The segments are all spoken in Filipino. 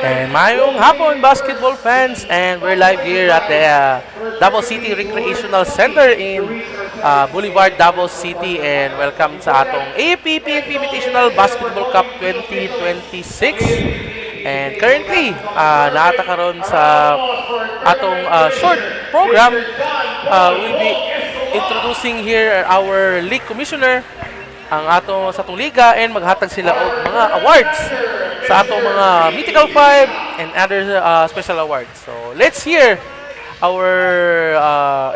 And mayong hapon, basketball fans, and we're live here at the Davao City Recreational Center in Boulevard, Davao City, and welcome sa atong AFP-PNP Invitational Basketball Cup 2026. And currently, naata karon sa atong short program, we'll be introducing here our league commissioner, ang sa atong liga, and maghatag sila og mga awards sa atong mga Mythical 5 and other special awards. So, let's hear our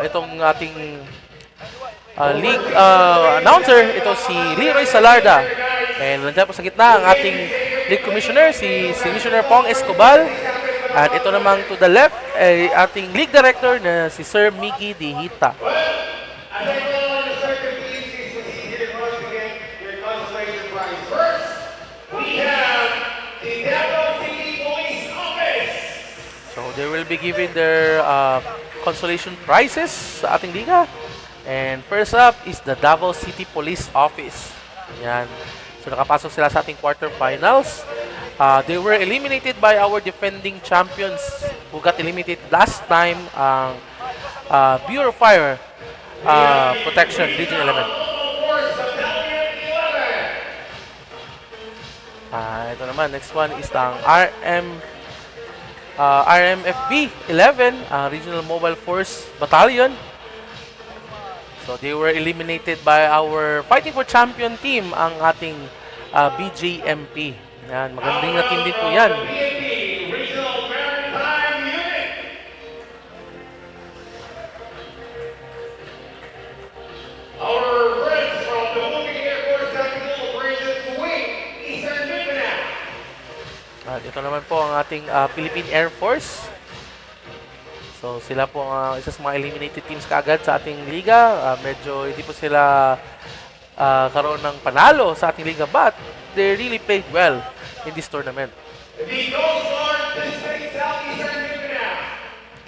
itong ating league announcer. Ito si Leroy Salarda. And nandiyan po sa gitna ang ating league commissioner, si Commissioner Pong Escobar. At ito namang to the left ay ating league director na si Sir Miggy Dihita. They will be giving their consolation prizes sa ating liga. And first up is the Davao City Police Office. Yan. So nakapasok sila sa ating quarterfinals. They were eliminated by our defending champions who got eliminated last time, ang Bureau of Fire Protection, Region 11. Ito naman, next one is ang RMFB 11, Regional Mobile Force Battalion. So they were eliminated by our Fighting for Champion team, ang ating BJMP. Yan, magandang na team din po yan. At ito naman po ang ating Philippine Air Force. So sila po ang isa sa mga eliminated teams kaagad sa ating liga. Medyo hindi po sila karoon ng panalo sa ating liga, but they really played well in this tournament.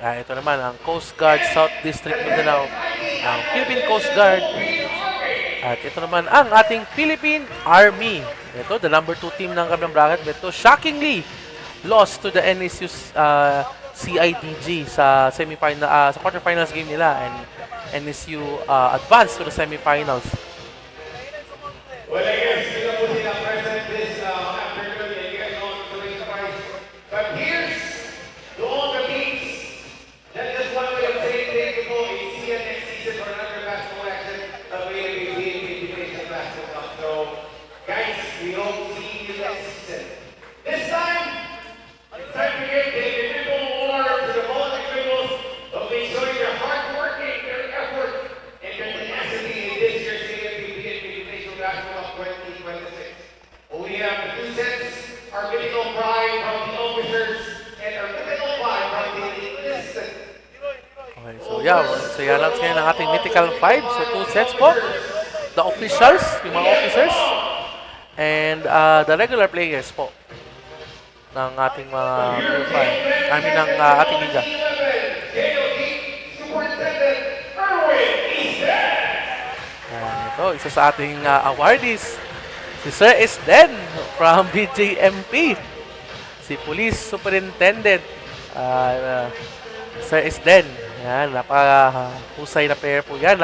Ito naman ang Coast Guard South District Mindanao, ang Philippine Coast Guard. At ito naman ang ating Philippine Army. Ito, the number 2 team ng kabilang bracket. Ito, shockingly, lost to the NSU CIDG sa semifinal, sa quarterfinals game nila, and NSU advanced to the semifinals. Well, I guess, you know, putting up present this afternoon, you guys know to raise the price. But here's to all the teams that just want to say thank you for see you next season for another basketball action of AFP-PNP Invitational Basketball Cup. So, guys, we hope to see you next season. This time, it's time to give a little more to the both individuals of showing their hard working, their effort, and their tenacity in this year's AFP-PNP Invitational Basketball Cup 2026. We have the 2 sets, our mythical pride from the officers, and our mythical pride from the enlisted. Okay, so yeah, so i-announce ngayon ang ating mythical 5. So 2 sets po. The officials, yung mga officers, and the regular players po ng ating mga ng ating liga. Ito, isa sa ating awardees, si Sir Esden from BJMP, si Police Superintendent Sir Esden. Yan, napaka-husay na player po yan,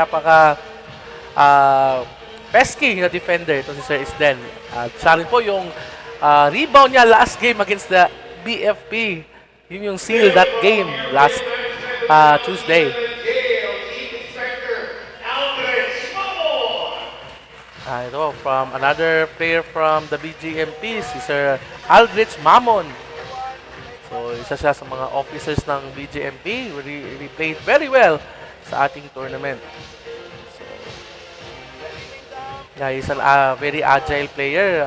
pesky na defender ito si Sir Esden. At sa rin po yung rebound niya last game against the BFP. Yun yung seal that game last Tuesday. Ito, from another player from the BGMP, si Sir Aldrich Mamon. So, isa siya sa mga officers ng BGMP. Really played very well sa ating tournament. So, yeah, he's a very agile player.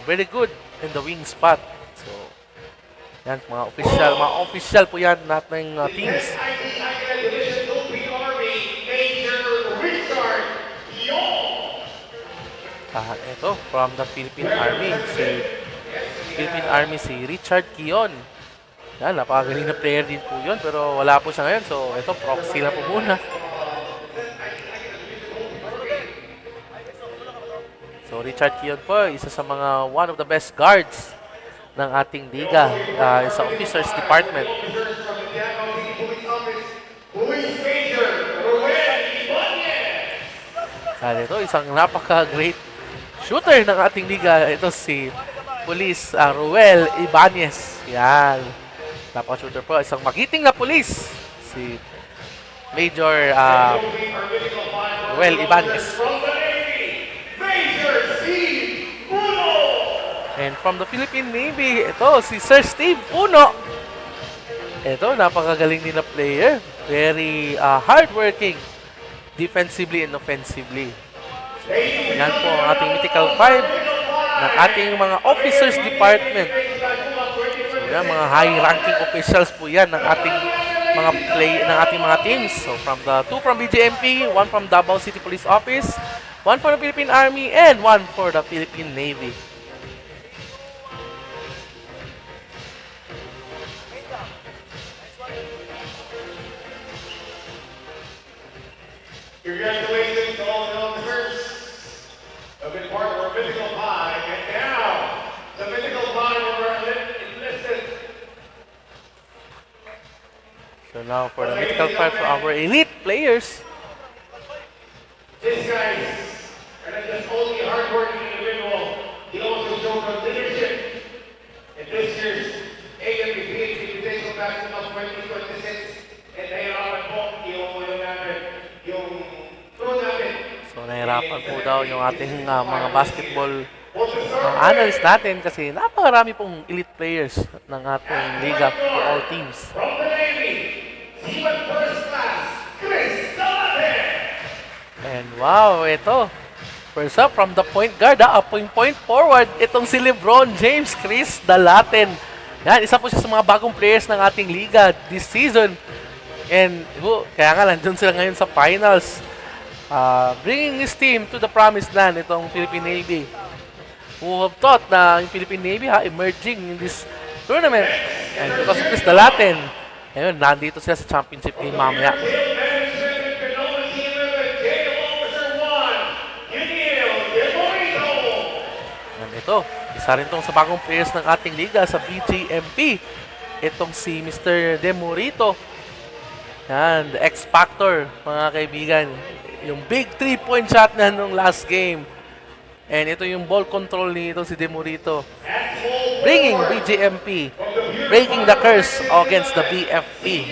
Very good in the wing spot. So, yan, mga official po yan nating teams. Ito, from the Philippine Army, si Richard Kion. Yan, napakagaling na player din po yun, pero wala po siya ngayon. So, ito, proxy na po muna. So, Richard Kion po, isa sa mga one of the best guards ng ating liga sa officers department. At ito, isang napaka-great shooter ng ating liga. Ito si Police Ruel Ibanez. Yan. Napaka-shooter po. Isang magiting na police. Si Major Ruel Ibanez. And from the Philippine Navy, ito si Sir Steve Puno. Ito, napakagaling din na player. Very hardworking. Defensively and offensively. So, yan po ang ating Mythical 5 ng ating mga officers department. So, yan, mga high-ranking officials po yan ng ating mga teams. So, from the 2 from BJMP, 1 from Davao City Police Office, 1 for the Philippine Army, and 1 for the Philippine Navy. Congratulations to all the officers who have been part of our Mythical 5. And now, the Mythical 5 are enlisted. So now for the Mythical 5 for our elite players. This guy is not just only a hardworking individual, he also showed us leadership in this year's AFP-PNP Invitational Basketball 2026. And nahirapan po yung So nahirapan po daw yung ating mga basketball analyst natin kasi napakarami pong elite players ng ating liga for all teams. And wow, ito. First up from the point guard, point forward, itong si LeBron James, Chris Dalaten. Yan, isa po siya sa mga bagong players ng ating liga this season. And kaya nga nandun sila ngayon sa finals. Bringing his team to the promised land, itong Philippine Navy. Who have thought na yung Philippine Navy emerging in this tournament. And because of this Dalaten, ayun, nandito sila sa championship game mamaya. And ito, isa rin itong sa bagong players ng ating liga sa BGMP. Itong si Mr. Demorito. Yan, the X-Factor, mga kaibigan. Yung big 3-point shot na nung last game. And ito yung ball control nito si Demorito. Bringing BGMP, breaking the curse against the BFP.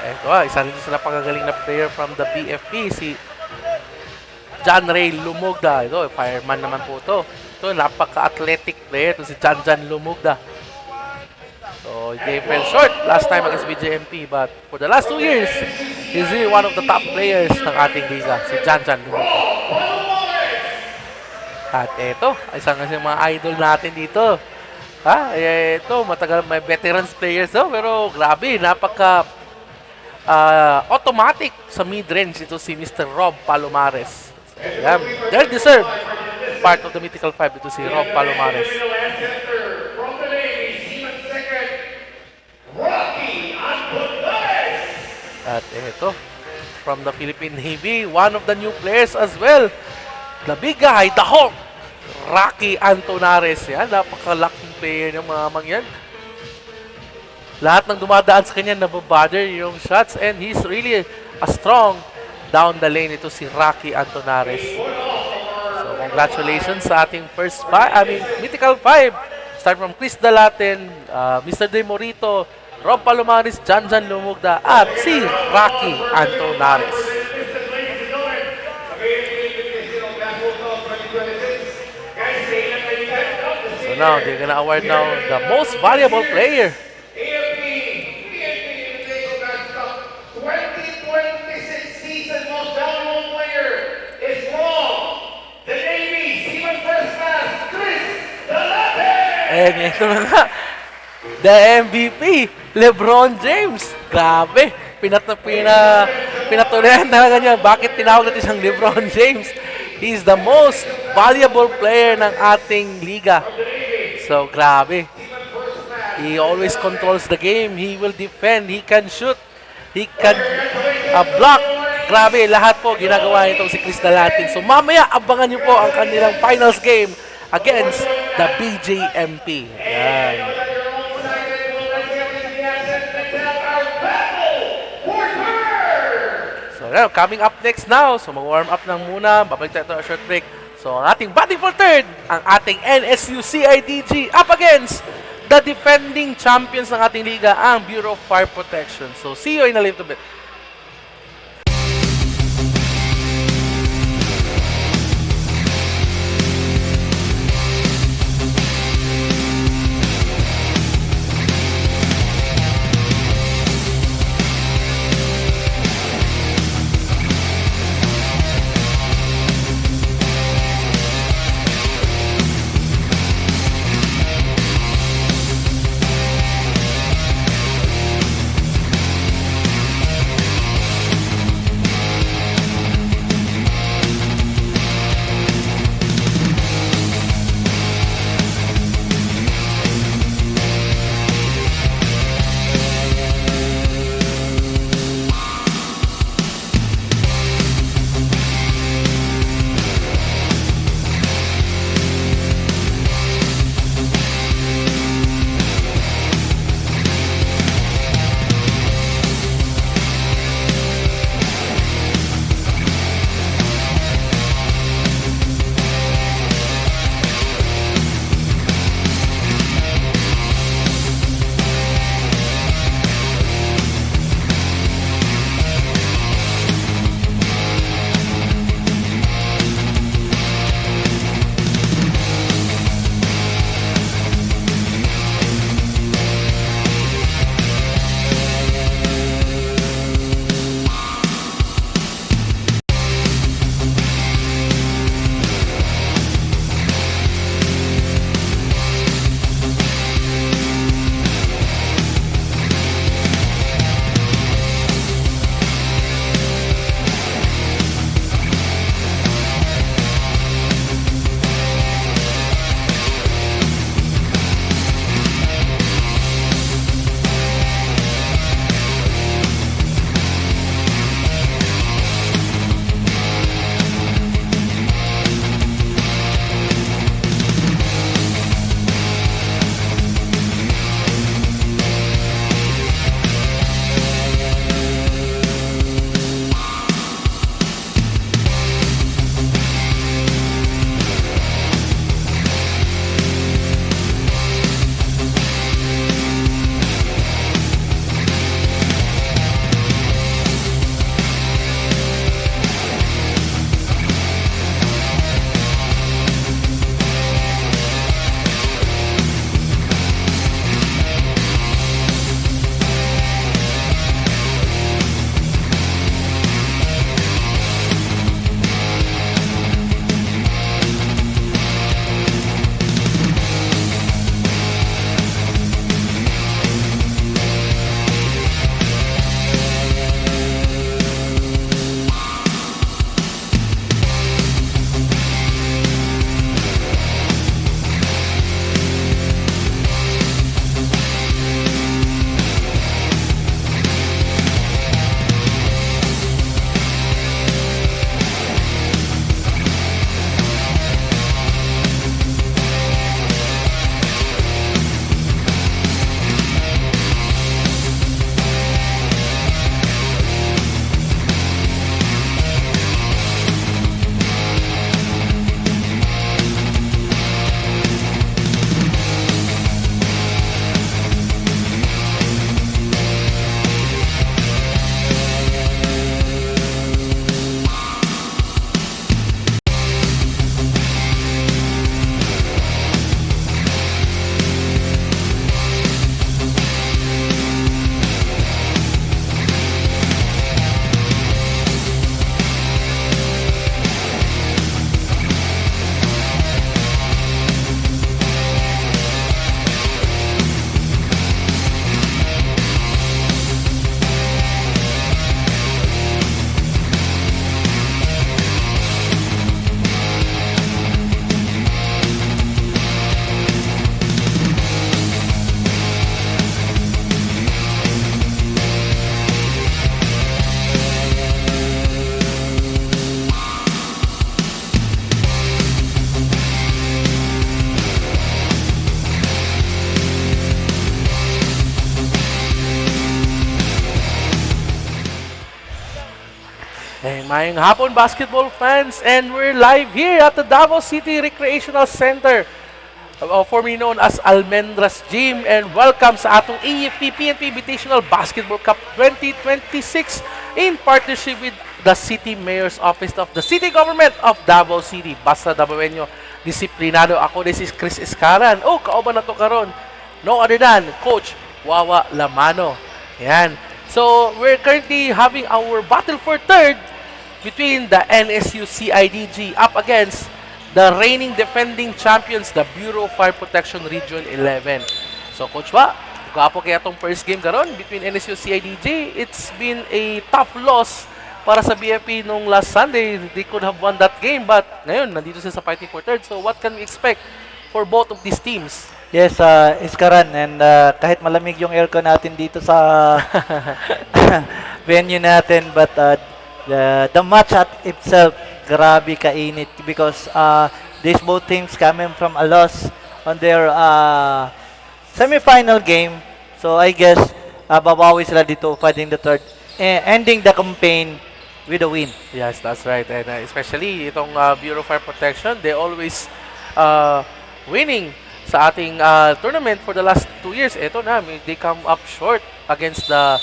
Ito isa rin sa napakagaling na player from the BFP, si John Ray Lumugda. Ito, fireman naman po ito. Ito, napaka-athletic player. Ito si John Lumugda. So, he fell short last time against BJMP, but for the last 2 years, he's really one of the top players ng ating liga, si John Lumugda. At ito, isang mga idol natin dito. Ito, matagal may veterans players daw, pero grabe, napaka automatic sa mid-range ito si Mr. Rob Palomares. So, yeah, they're deserved part of the Mythical 5 ito si Rob Palomares. At ito, from the Philippine Navy, one of the new players as well. The big guy, the Hulk, Rocky Antonares. Yan, napakalaking player ng mga mangyan. Lahat ng dumadaan sa kanya nababother yung shots and he's really a strong down the lane. Ito si Rocky Antonares. So, congratulations sa ating Mythical 5. Start from Chris Dalaten, Mr. Demorito, Rob Palomares, John Lumugda, at si Rocky Antonares. So now, they're gonna award now the most valuable player. 2026 season most valuable player is from the Navy, Seaman First Class, Chris Dalaten! And ito na nga, the MVP, LeBron James. Grabe, pinatuloyan talaga niya. Bakit tinawag natin siyang LeBron James? He's the most valuable player ng ating liga. So, grabe. He always controls the game. He will defend. He can shoot. He can block. Grabe, lahat po ginagawa nitong si Chris Dalatin. So mamaya, abangan nyo po ang kanilang finals game against the BJMP. Yan. So now, coming up next now, so mag-warm up lang muna, babalik tayo to a short break. So ang ating batting for third, ang ating NSU CIDG up against the defending champions ng ating liga, ang Bureau of Fire Protection. So see you in a little bit. Mayang hapon, basketball fans, and we're live here at the Davao City Recreational Center, formerly known as Almendras Gym, and welcome sa atong AFP-PNP Invitational Basketball Cup 2026 in partnership with the City Mayor's Office of the City Government of Davao City. Basta Davaoenyo, disiplinado ako. This is Chris Escaran. Oh, kauban na to karon. No other than Coach Wawa Lamano. Yan. So, we're currently having our battle for third between the NSU CIDG up against the reigning defending champions, the Bureau of Fire Protection Region 11. So, Coach Wa, gapo kaya itong first game karon between NSU CIDG. It's been a tough loss para sa BFP nung last Sunday. They could have won that game, but ngayon, nandito sila sa fighting for third. So, what can we expect for both of these teams? Yes, Iskaran, and kahit malamig yung aircon natin dito sa venue natin, but the match at itself, grabe kainit because these both teams coming from a loss on their semi-final game. So I guess babawi sila dito fighting the third, ending the campaign with a win. Yes, that's right. And especially itong Bureau of Fire Protection, they always winning sa ating tournament for the last 2 years. Ito na, they come up short against the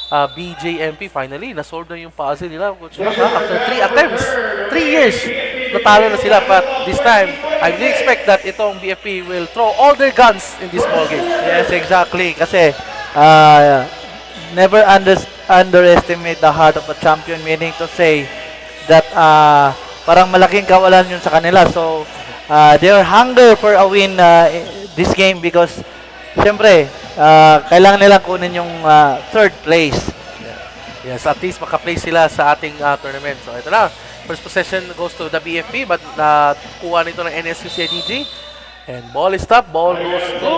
BJMP. Finally, nasolve na yung puzzle nila. After 3 attempts, 3 years, natalo na sila. But this time, I really expect that itong BFP will throw all their guns in this ball game. Yes, exactly. Kasi never underestimate the heart of a champion, meaning to say that parang malaking kawalan yun sa kanila. So, their hunger for a win this game because siyempre kailangan nilang kunin yung third place. Yes, at least maka-play sila sa ating tournament. So ito na, first possession goes to the BFP but kuha nito ng NSU CIDG. And ball is stopped, ball goes to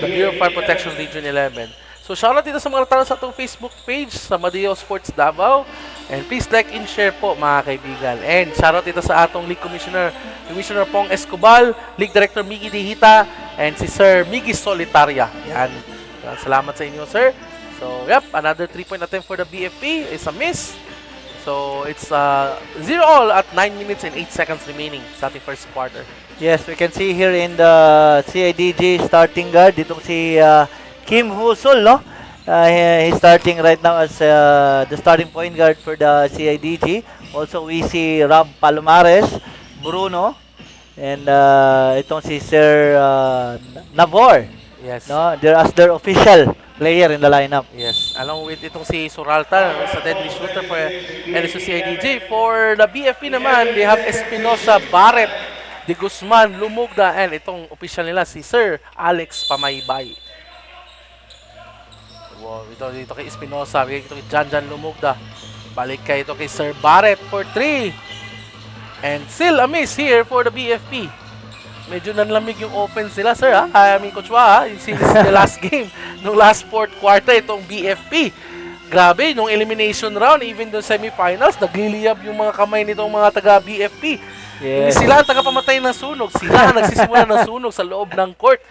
the Bureau of Fire Protection Region 11. So shoutout dito sa mga tao sa atong Facebook page sa Madeo Sports Davao. And please like and share po mga kaibigan. And shoutout dito sa atong League Commissioner Pong Escobal, League Director Miggy Dihita, and si Sir Miggy Solitaria. Yan. Salamat sa inyo, sir. So, yep, another 3-point attempt for the BFP is a miss. So, it's 0-all at 9 minutes and 8 seconds remaining sa ating first quarter. Yes, we can see here in the CIDG starting guard, ditong si Kim Husol, no? He's starting right now as the starting point guard for the CIDG. Also, we see Rob Palomares, Bruno, and itong si Sir Nabor. Yes. No, they're as their official player in the lineup. Yes. Along with itong si Suralta sa deadly shooter for NSU CIDG. For the BFP naman, they have Espinosa, Barret, De Guzman, Lumugda, and itong official nila si Sir Alex Pamaybay. Wow, dito kay Espinosa, ito kay Janjan Lumugda. Balik kay ito kay Sir Barret for 3. And still a miss here for the BFP. Medyo nanlamig yung offense nila, sir. I mean, Coach Wa, since the last game, nung last fourth quarter, itong BFP. Grabe, nung elimination round, even the semifinals, nagliliyab yung mga kamay nitong mga taga-BFP. Hindi Yes. sila ang tagapamatay ng sunog. Sila ang nagsisimula ng sunog sa loob ng court.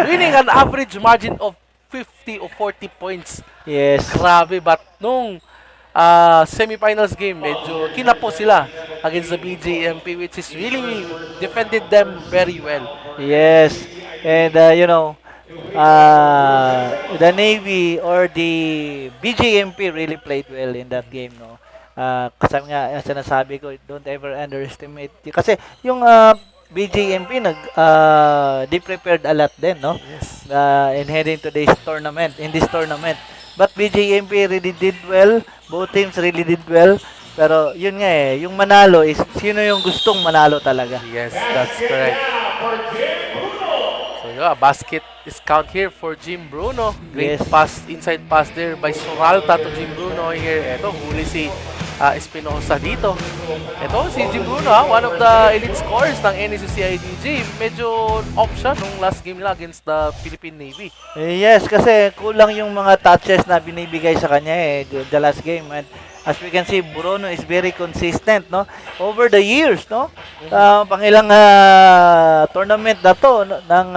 Winning an average margin of 50 or 40 points. Yes. Grabe, but nung semifinals game, medyo kinapo sila against the BJMP, which is really defended them very well. Yes. And you know, the Navy or the BJMP really played well in that game, no. Kasi nga sinasabi ko, don't ever underestimate. Kasi yung BJMP they prepared a lot din, no? Yes. In heading to this tournament. But BJMP really did well. Both teams really did well. Pero yun nga yung manalo is sino yung gustong manalo talaga. Yes, that's correct. So yeah, basket is count here for Jim Bruno. Great Yes. pass, inside pass there by Suralta to Jim Bruno here. Ito, huli si Espinosa dito. Ito, si Jim Bruno, one of the elite scorers ng NSU CIDG. Medyo off siya nung last game nila against the Philippine Navy. Yes, kasi kulang yung mga touches na binibigay sa kanya the last game. And as we can see, Bruno is very consistent, no? Over the years, no? Pangilang tournament na to ng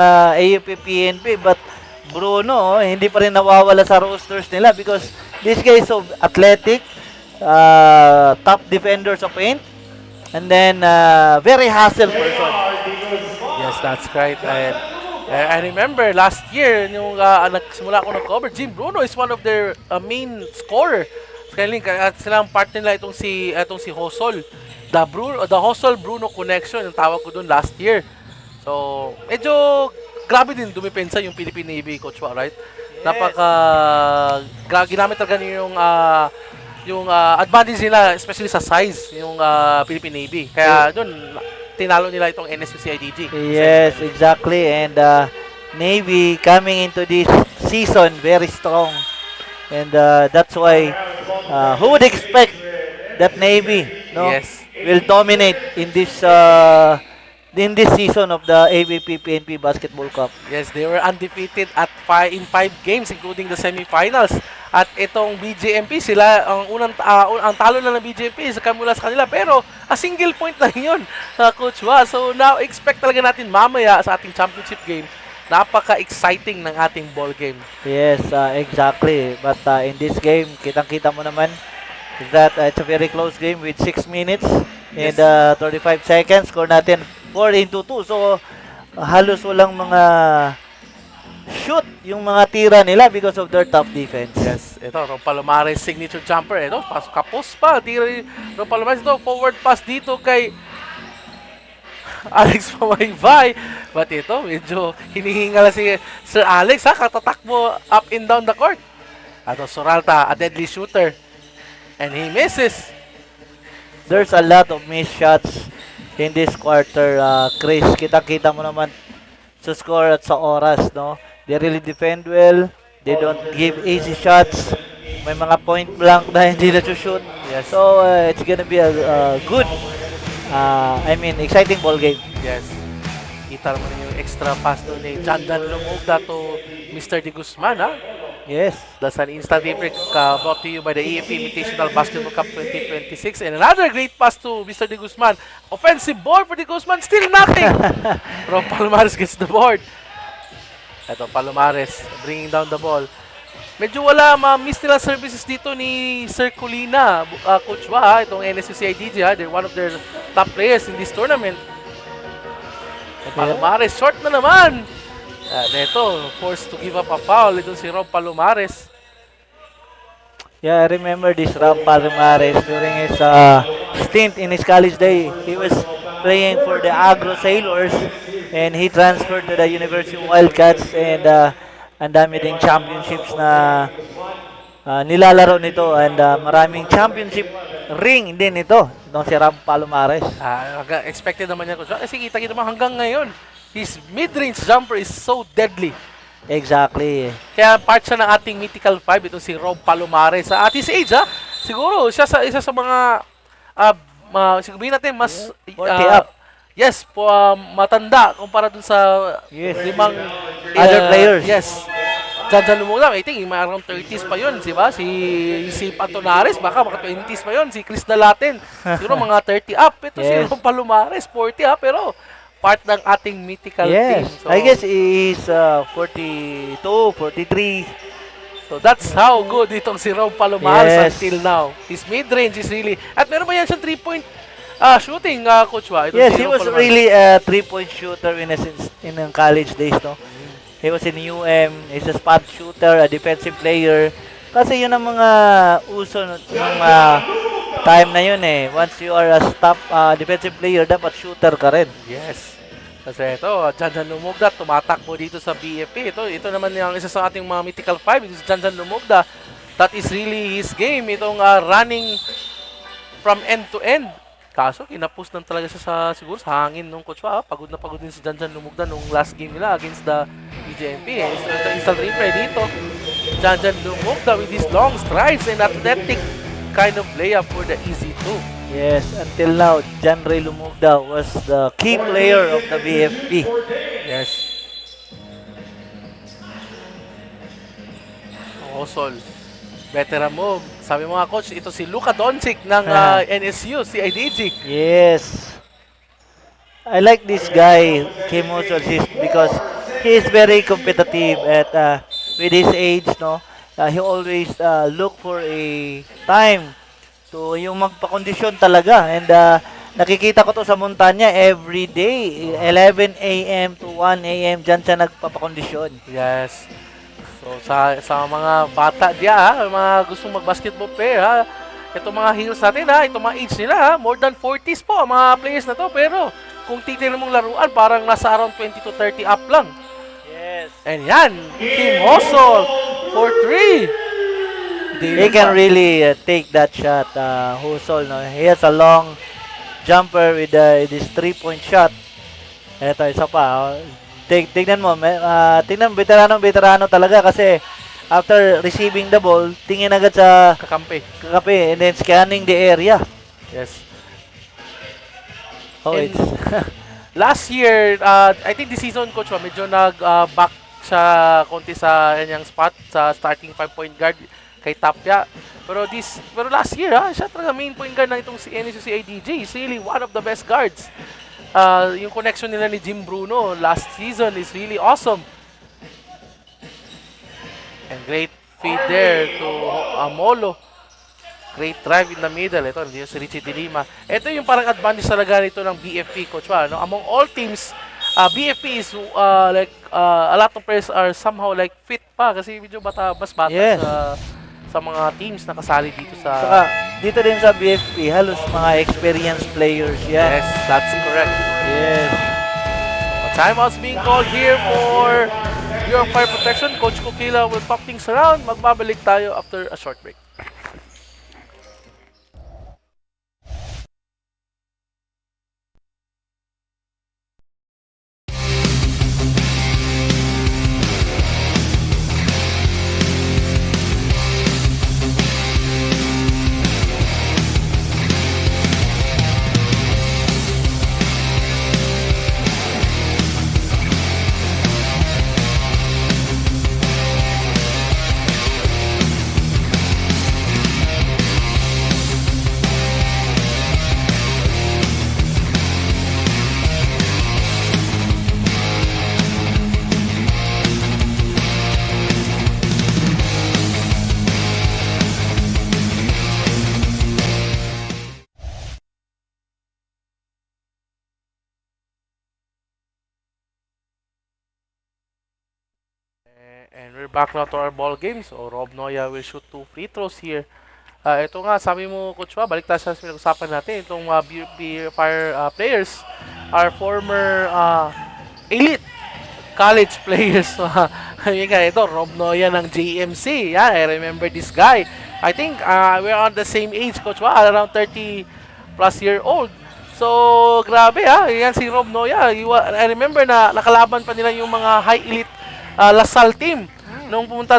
AFP-PNP, but Bruno, hindi pa rin nawawala sa rosters nila because this guy is so athletic, top defender sa paint, and then very hustle person. Yes, that's right. And I remember last year, yung nagsimula ako nag-cover, Jim Bruno is one of their main scorer. At silang part nila itong si Hosol. The Hosol Bruno connection, yung tawag ko doon last year. So, medyo grabe din dumipensa yung Philippine Navy, Coach Wa, right? Napaka ginamit talaga niyo yung advantage nila, especially sa size, yung Philippine Navy. Kaya doon, tinalo nila itong NSU CIDG. Yes, exactly. And Navy coming into this season very strong. And that's why who would expect that Navy, no, Yes. will dominate in this season of the AFP-PNP Basketball Cup. Yes, they were undefeated in 5 games including the semifinals. At itong BJMP, sila ang talo na ng BJMP sa mula sa kanila, pero a single point lang 'yun, Coach Wa. So now expect talaga natin mamaya sa ating championship game, napaka-exciting ng ating ball game. Yes, exactly. But in this game, kitang-kita mo naman that it's a very close game with 6 minutes and 35 seconds. Score natin 4-2. So, halos walang mga shoot yung mga tira nila because of their tough defense. Yes, ito, Ron Palomares signature jumper. Ito, kapos pa. Tira ni Ron Palomares. Ito, forward pass dito kay Alex Pamaybay. But ito, medyo hinihingal si Sir Alex, ha? Katatakbo up and down the court. Ito, Soralta, a deadly shooter. And he misses. There's a lot of missed shots in this quarter, Chris. Kita-kita mo naman sa score at sa oras, no? They really defend well. They don't give easy shots. May mga point blank na hindi na shoot. Yes. So, it's gonna be a good, exciting ball game. Yes. Kita naman yung extra pass doon ni Jandan Lumugda to Mr. De Guzman, ha? Yes. That's an instant replay brought to you by the AFP Invitational Basketball Cup 2026. And another great pass to Mr. De Guzman. Offensive ball for De Guzman. Still nothing. From Palomares gets the board. Ito, Palomares bringing down the ball. Medyo wala ma-miss nila services dito ni Sir Colina, Coach Wa, ha? Itong NSU CIDG, ha? They're one of their top players in this tournament. And Palomares, short na naman. Neto, forced to give up a foul. Ito si Rob Palomares. Yeah, I remember this Rob Palomares during his stint in his college day. He was playing for the Agro Sailors and he transferred to the University of Wildcats and ang dami ding championships na nilalaro nito and maraming championship ring din ito. Itong si Rob Palomares. Expected naman niya. Kasi kita-kita naman hanggang ngayon, his mid-range jumper is so deadly. Exactly. Kaya part siya ng ating mythical 5, ito si Rob Palomares. At his age, ha? Siguro, isa sa mga, siguro natin, mas... 40 up. Yes, matanda kumpara dun sa limang... Other players. Yes. Diyan lumula, I think, around 30s pa yun, di ba? Si Antonares, baka 20s pa yun. Si Chris Dalaten, siguro mga 30 up. Ito si Rob Palomares, 40 up, pero part ng ating mythical team. So, I guess he's 42, 43. So that's how good itong si Rob Palomares until now. His mid-range is really... At meron ba yan siyang 3-point shooting, Coach Wa? Yes, he was really a 3-point shooter in college days, no? He was in he's a spot shooter, a defensive player. Kasi yun ang mga uso ng time na yun eh. Once you are a top defensive player, dapat shooter ka rin. Yes. Kasi ito, Janjan Lumugda, tumatakbo dito sa BFP. Ito naman yung isa sa ating mga mythical 5. Ito si Janjan Lumugda. That is really his game. Itong running from end to end. Kaso, kinapus lang talaga siya siguro sa hangin nung Coach Wa. Pagod na pagod din si Janjan Lumugda nung last game nila against the BJMP. Instant replay dito. Janjan Lumugda with his long strides and athletic kind of layup for the easy 2. Yes, until now, John Ray Lumugda was the key player of the BFP. Yes. Osol. Veteran move. Sabi mo nga, Coach, ito si Luka Doncic ng NSU CIDG. Yes. I like this guy, Kim Osol, because he is very competitive at with his age, no? He always look for a time to yung magpakondisyon talaga. And nakikita ko to sa Montanya every day, 11 a.m. to 1 a.m. Diyan siya nagpapakondisyon. Yes. So sa mga bata diya, ha, mga gustong mag-basketball player, ha, itong mga heels natin, ha, itong mga age nila, ha, more than 40s po ang mga players na to. Pero kung titignan mong laruan, parang nasa around 20 to 30 up lang. Yes. And yan, Kim Hosol for 3. He can really take that shot, Husol. No? He has a long jumper with this 3-point shot. Ito, isa pa. Tignan mo, tignan, veterano talaga kasi after receiving the ball, tingin agad sa Kakampi. kakape and then scanning the area. Yes. Oh, And it's last year, I think this season, Coach, medyo nag-back siya konti sa kanyang spot, sa starting 5-point guard kay Tapia. Pero last year, siya talaga main point guard ng itong si NSU CIDG. He's really one of the best guards. Yung connection nila ni Jim Bruno last season is really awesome. And great feed there to Molo. Great drive in the middle. Ito, hindi si Richie De Lima. Ito yung parang advantage talaga nito ng BFP, Coach. No? Among all teams, BFP is a lot of players are somehow like fit pa kasi medyo mas bata Yes. sa mga teams na kasali dito sa... saka dito din sa BFP, halos mga experienced players yan. Yes, that's correct. Yes. Timeout's being called here for your fire protection. Coach Kukila will talk things around. Magbabalik tayo after a short break. And we're back now to our ball game. So Rob Noya will shoot 2 free throws here. Ito nga, sabi mo, Coach, balik tayo sa pinag-usapan natin. Itong BFP Fire players are former elite college players. Yun nga, ito, Rob Noya ng JMC. Yeah, I remember this guy. I think we're on the same age, Coach, around 30 plus year old. So, grabe yan si Rob Noya. I remember na nakalaban pa nila yung mga high elite Lasal team nung pumunta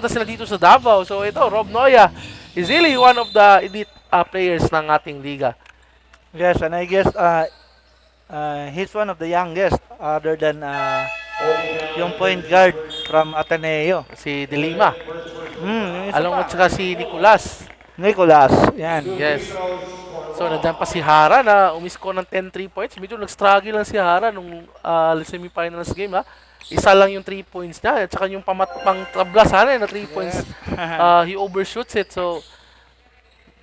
sila dito sa Davao. So ito, Rob Noya is really one of the elite players ng ating liga. Yes, and I guess he's one of the youngest other than yung point guard from Ateneo. Si De Lima. Yung isa Along pa. at saka si Nicolas. Yan. Yes. So nandiyan pa si Hara na umisko ng 10 3 points. Medyo nag-struggle lang si Hara nung semifinals game Isa lang yung 3 points niya at saka yung pang tabla sana na 3 points. He overshoots it. So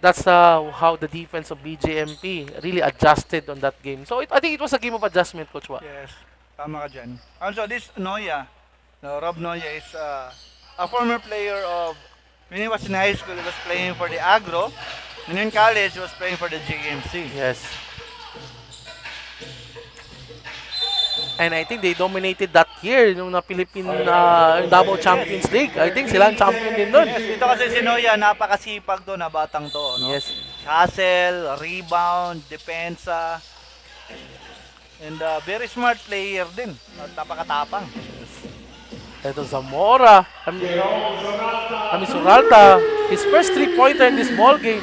that's how the defense of BJMP really adjusted on that game. So I think it was a game of adjustment, Coach Wa. Yes, tama ka dyan. Also, this Noya, Rob Noya is a former player of, when he was in high school, he was playing for the Agro. And in college, he was playing for the GMC. Yes. And I think they dominated that year nung na Philippine Davao Champions League. I think sila ang champion din doon. Yes, ito kasi si Noya, napakasipag to na batang to. No? Yes. Hustle, rebound, depensa. And very smart player din. At napakatapang. Ito Zamora. Suralta. His first 3-pointer in this ball game.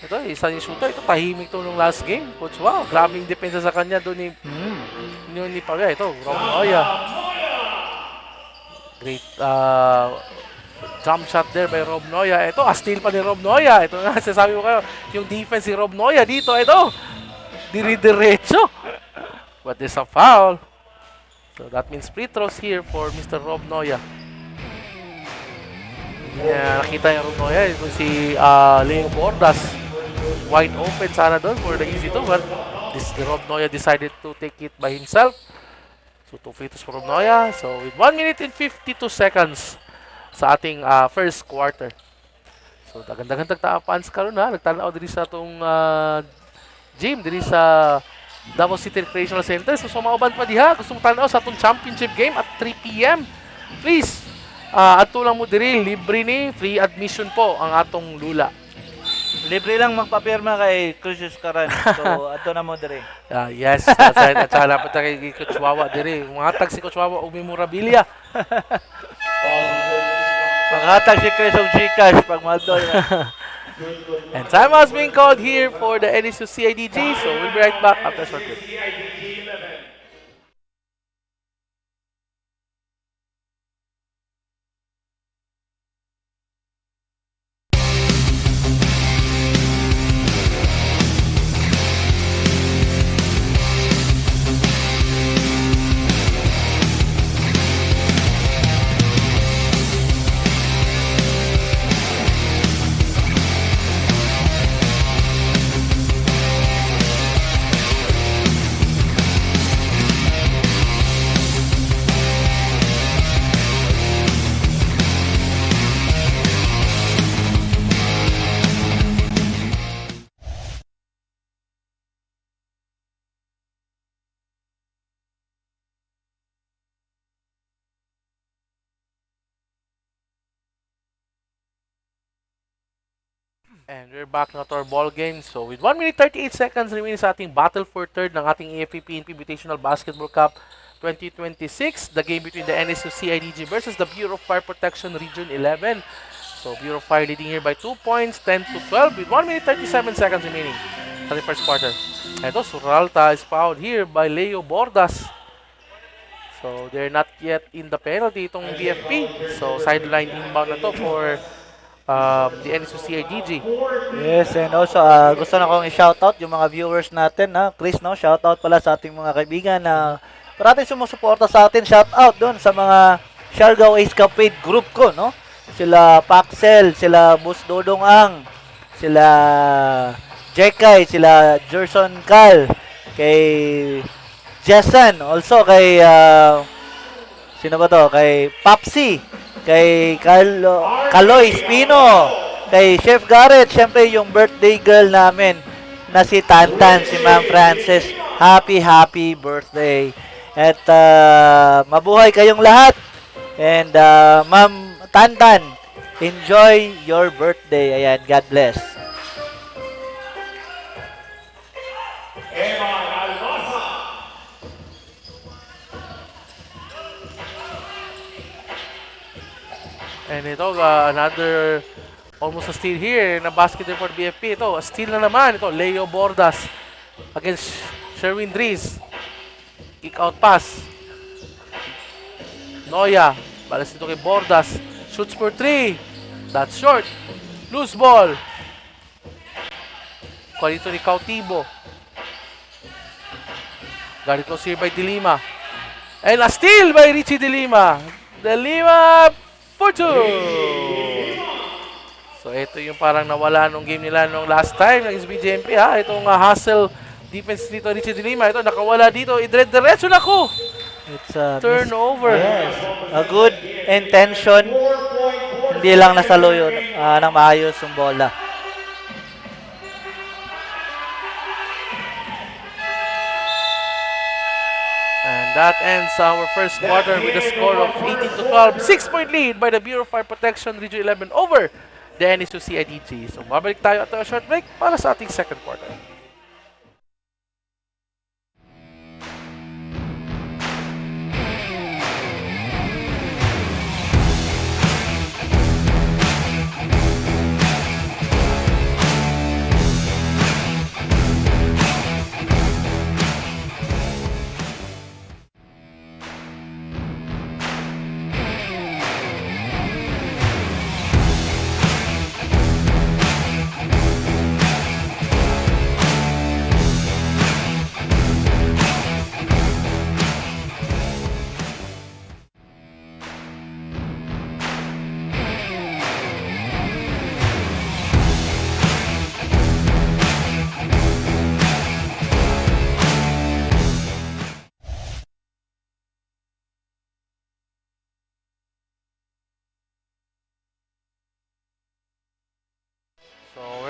Ito, isa yung shooter. Ito, tahimik to nung last game. Coach, wow. Grabing depensa sa kanya doon ni Pagay. Ito, Rob Noya. Great jump shot there by Rob Noya. Ito, steal pa ni Rob Noya. Ito nga, sasabi ko kayo, yung defense ni Rob Noya dito. Ito, diri-diretso. But there's a foul. So that means free throws here for Mr. Rob Noya. Hindi niya nakita yung Rob Noya. Ito si Leo Bordas. Wide open sana doon for the easy two, but Rob Noya decided to take it by himself. So, 2 free throws for Rob Noya. So, with 1 minute and 52 seconds sa ating first quarter. So, dagandagandang taapans karon ha. Nagtanaw diri sa itong gym, diri sa Davao City Recreational Center. So, sumauban pa diha. Gusto mo tanaw sa itong championship game at 3 p.m. Please, adto lang mo diri. Libre ni, free admission po ang atong lula. Libre lang magpapirma kay Crucis Karan. So, ato na mo dire. Yes, at saka dapat na kay Coach Wawa diri. Mga tag si Coach Wawa og memorabilia. Paghatag si Chris og Gcash pag maldoy. And time has been called here for the NSU CIDG. So we'll be right back after a short break. CIDG 11. And we're back na to our ball game. So with 1 minute 38 seconds remaining sa ating battle for third ng ating AFP-PNP Invitational Basketball Cup 2026. The game between the NSU CIDG versus the Bureau of Fire Protection Region 11. So Bureau of Fire leading here by 2 points, 10 to 12 with 1 minute 37 seconds remaining sa the first quarter. Ito, Suralta is fouled here by Leo Bordas. So they're not yet in the penalty itong BFP. So sideline inbound na to for the NSU CIDG. Yes, and also gusto na kong i-shoutout yung mga viewers natin, ha? Chris, no? Shoutout pala sa ating mga kaibigan na parating sumusuporta sa atin. Shoutout doon sa mga Siargao Escapade group ko, no? Sila Paxel, sila Bus Dodong Ang, sila Jekay, sila Gerson Cal, kay Jason, also kay sino ba to? Kay Papsi, kay Kaloy Espino, kay Chef Garrett, syempre yung birthday girl namin na si Tantan, si Ma'am Frances. Happy birthday. At mabuhay kayong lahat. And Ma'am Tantan, enjoy your birthday. Ayan, God bless. And ito, another almost a steal here na basket for BFP. Ito, a steal na naman. Ito, Leo Bordas against Sherwin Dries. Kick out pass. Noya, balas dito kay Bordas. Shoots for 3. That's short. Loose ball. Kuha dito ni Cautivo. Got it close here by De Lima. And a steal by Richie De Lima. De Lima for 2. So ito yung parang nawala nung game nila nung last time ng SBJMP, ha. Itong hustle defense dito Richie De Lima. Ito nakawala dito. Diretso na ko. It's a Turnover. Yes. A good intention. Hindi lang nasalo yun ng maayos yung bola. And that ends our first quarter with a score of 18 to 12. 6-point lead by the Bureau of Fire Protection Region 11 over the NSU CIDG. So babalik tayo at a short break para sa ating second quarter.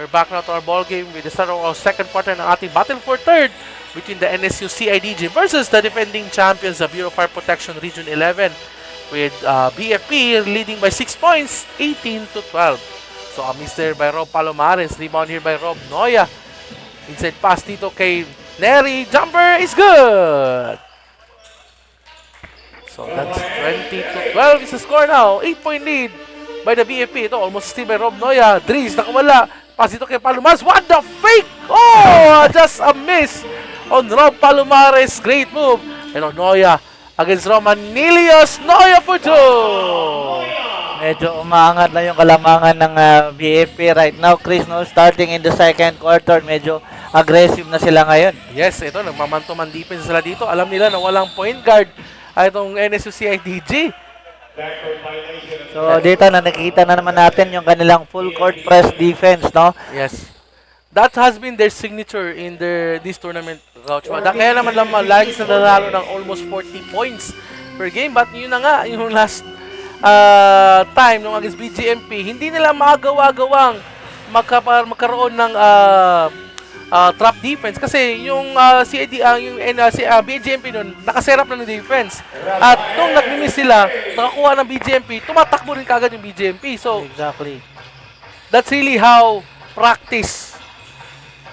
we're back now to our ball game with the start of our second quarter ng ating battle for third between the NSU CIDG versus the defending champions, the Bureau of Fire Protection Region 11, with BFP leading by 6 points, 18 to 12. So a miss there by Rob Palomares, rebound here by Rob Noya. Inside pass dito kay Neri, jumper is good! So that's 20 to 12 is the score now, 8-point lead by the BFP. Ito, almost steal by Rob Noya. Dries, nakawala. Pass dito kay Palomares. What the fake? Oh! Just a miss on Rob Palomares. Great move. Ito, Noya against Roman Nilios. Noya for two! Medyo umaangat na yung kalamangan ng BFP right now, Chris, no? Starting in the second quarter, medyo aggressive na sila ngayon. Yes, ito, nagmamantuman defense sila dito. Alam nila na walang point guard itong NSU CIDG. So dito na nakikita na naman natin yung kanilang full court press defense, no? Yes. That has been their signature in this tournament, Coach. Kaya naman lagi sila nanalo ng almost 40 points per game. But yun na nga, yung last time nung against BGMP, hindi nila magawa-gawang magkaroon ng trap defense kasi yung BGMP nun nakaserap na ng defense. At nung nagmi-miss sila, nakakuha ng BGMP, tumatakbo rin kagad yung BGMP. So, Exactly. that's really how practice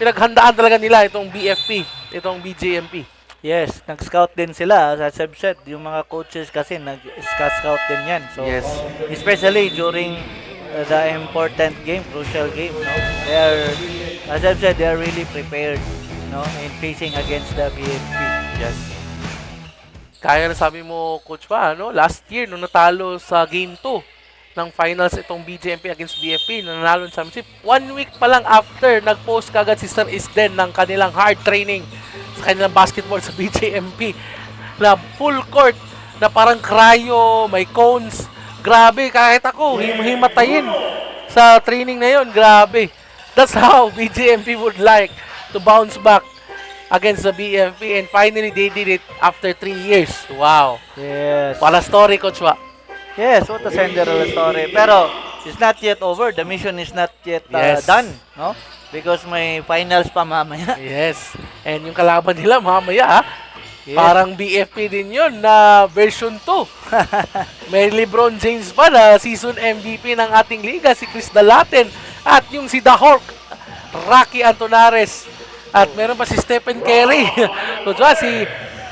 pinaghandaan talaga nila itong BFP, itong BGMP. Yes, nag-scout din sila sa subset. Yung mga coaches kasi nag-scout din yan. So, Yes. especially during the important game, crucial game, no? They are, as I've said, they are really prepared, no, in facing against the BFP. Yes. Kaya na sabi mo, Coach pa, no? Last year, nung natalo sa Game 2 ng finals itong BGMP against BFP, nanalo ng championship, 1 week pa lang after, nag-post kagad si Sir Isden ng kanilang hard training sa kanilang basketball sa BGMP na full court, na parang cryo, may cones. Grabe, kahit ako, himatayin sa training na yon. Grabe. That's how BGMP would like to bounce back against the BFP, and finally they did it after 3 years. Wow. Yes. Wala story, Coach Wa. Yes, what a Cinderella story. Pero, it's not yet over. The mission is not yet Yes. done, no? Because may finals pa mamaya. Yes. And yung kalaban nila mamaya, Yes. parang BFP din yun na version 2. May LeBron James pa na season MVP ng ating liga, si Chris Dalaten. At yung si The Hawk, Rocky Antonares. At meron pa si Stephen Curry. So, si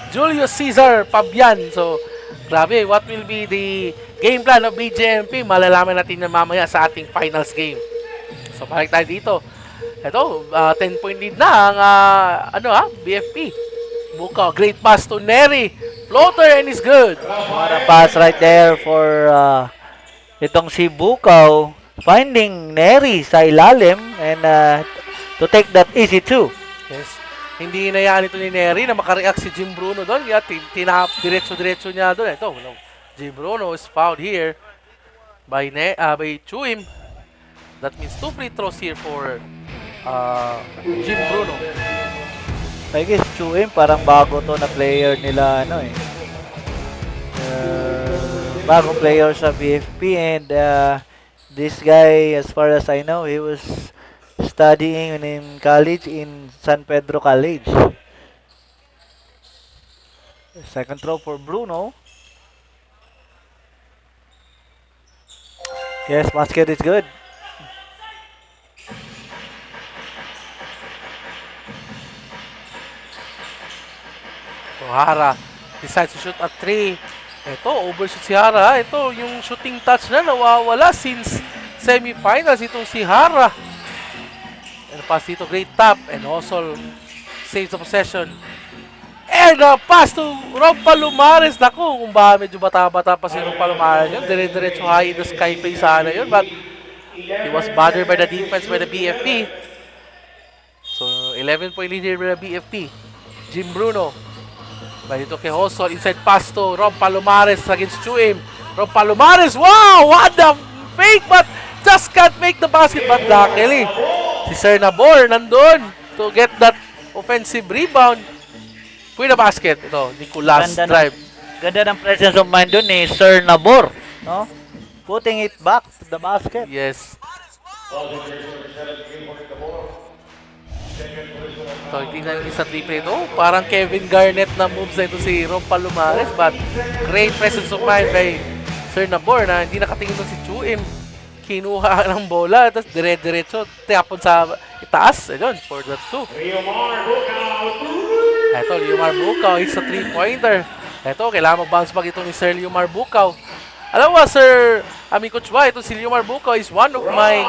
Julius Caesar Pabian. So, grabe, what will be the game plan of BGMP? Malalaman natin na mamaya sa ating finals game. So, balik tayo dito. Ito, 10-point lead na ang BFP. Bukaw, great pass to Neri. Floater and is good. What a pass right there for itong si Bukaw. Finding Neri sa ilalim and to take that easy too. Yes. Hindi inayaan ito ni Neri na makareact si Jim Bruno doon. Kaya diretso-diretso niya doon. Ito, Jim Bruno is fouled here by Chuim. That means 2 free throws here for Jim Bruno. I guess Chuim parang bago to na player nila bagong player sa BFP, and this guy, as far as I know, he was studying in college in San Pedro College. Second throw for Bruno. Yes, basket is good. So, Hara decides to shoot at 3. Ito, overshoot si Hara. Ito, yung shooting touch na nawawala since semifinals. Itong si Hara. And pass dito, great tap. And also saves the possession. And a pass to Rob Palomares. Naku, kung ba medyo bata-bata pa si Rob Palomares yun. Dire-diretso high in the sky pa sana yun. But he was bothered by the defense by the BFP. So, 11-point lead here by the BFP. Jim Bruno. Ba dito kay Hosol, inside pass to Rob Palomares against Chuim. Rob Palomares, wow! What the fake, but just can't make the basket. But luckily, si Sir Nabor nandun to get that offensive rebound. With the basket. Ito, Nicolas drive. Ganda ng presence of mind dun ni Sir Nabor, no? Putting it back to the basket. Yes. Position number 7, Gilmore in the ball. Second position of So, tingnan nyo sa triple ito. Parang Kevin Garnett na moves na ito si Ron Palomares. But, great presence of mind by Sir Nabor na hindi nakatingin doon si Chuim. Kinuha ng bola, tapos dire-diretso, tapon sa itaas. Ayun, for the 2. Leomar Bukaw. Ito, Leomar Bukaw, it's a 3-pointer. Ito, kailangan mag-bounce back ito ni Sir Leomar Bukaw. Alam mo, Sir Coach Wa, ito si Leomar Bukaw is one of my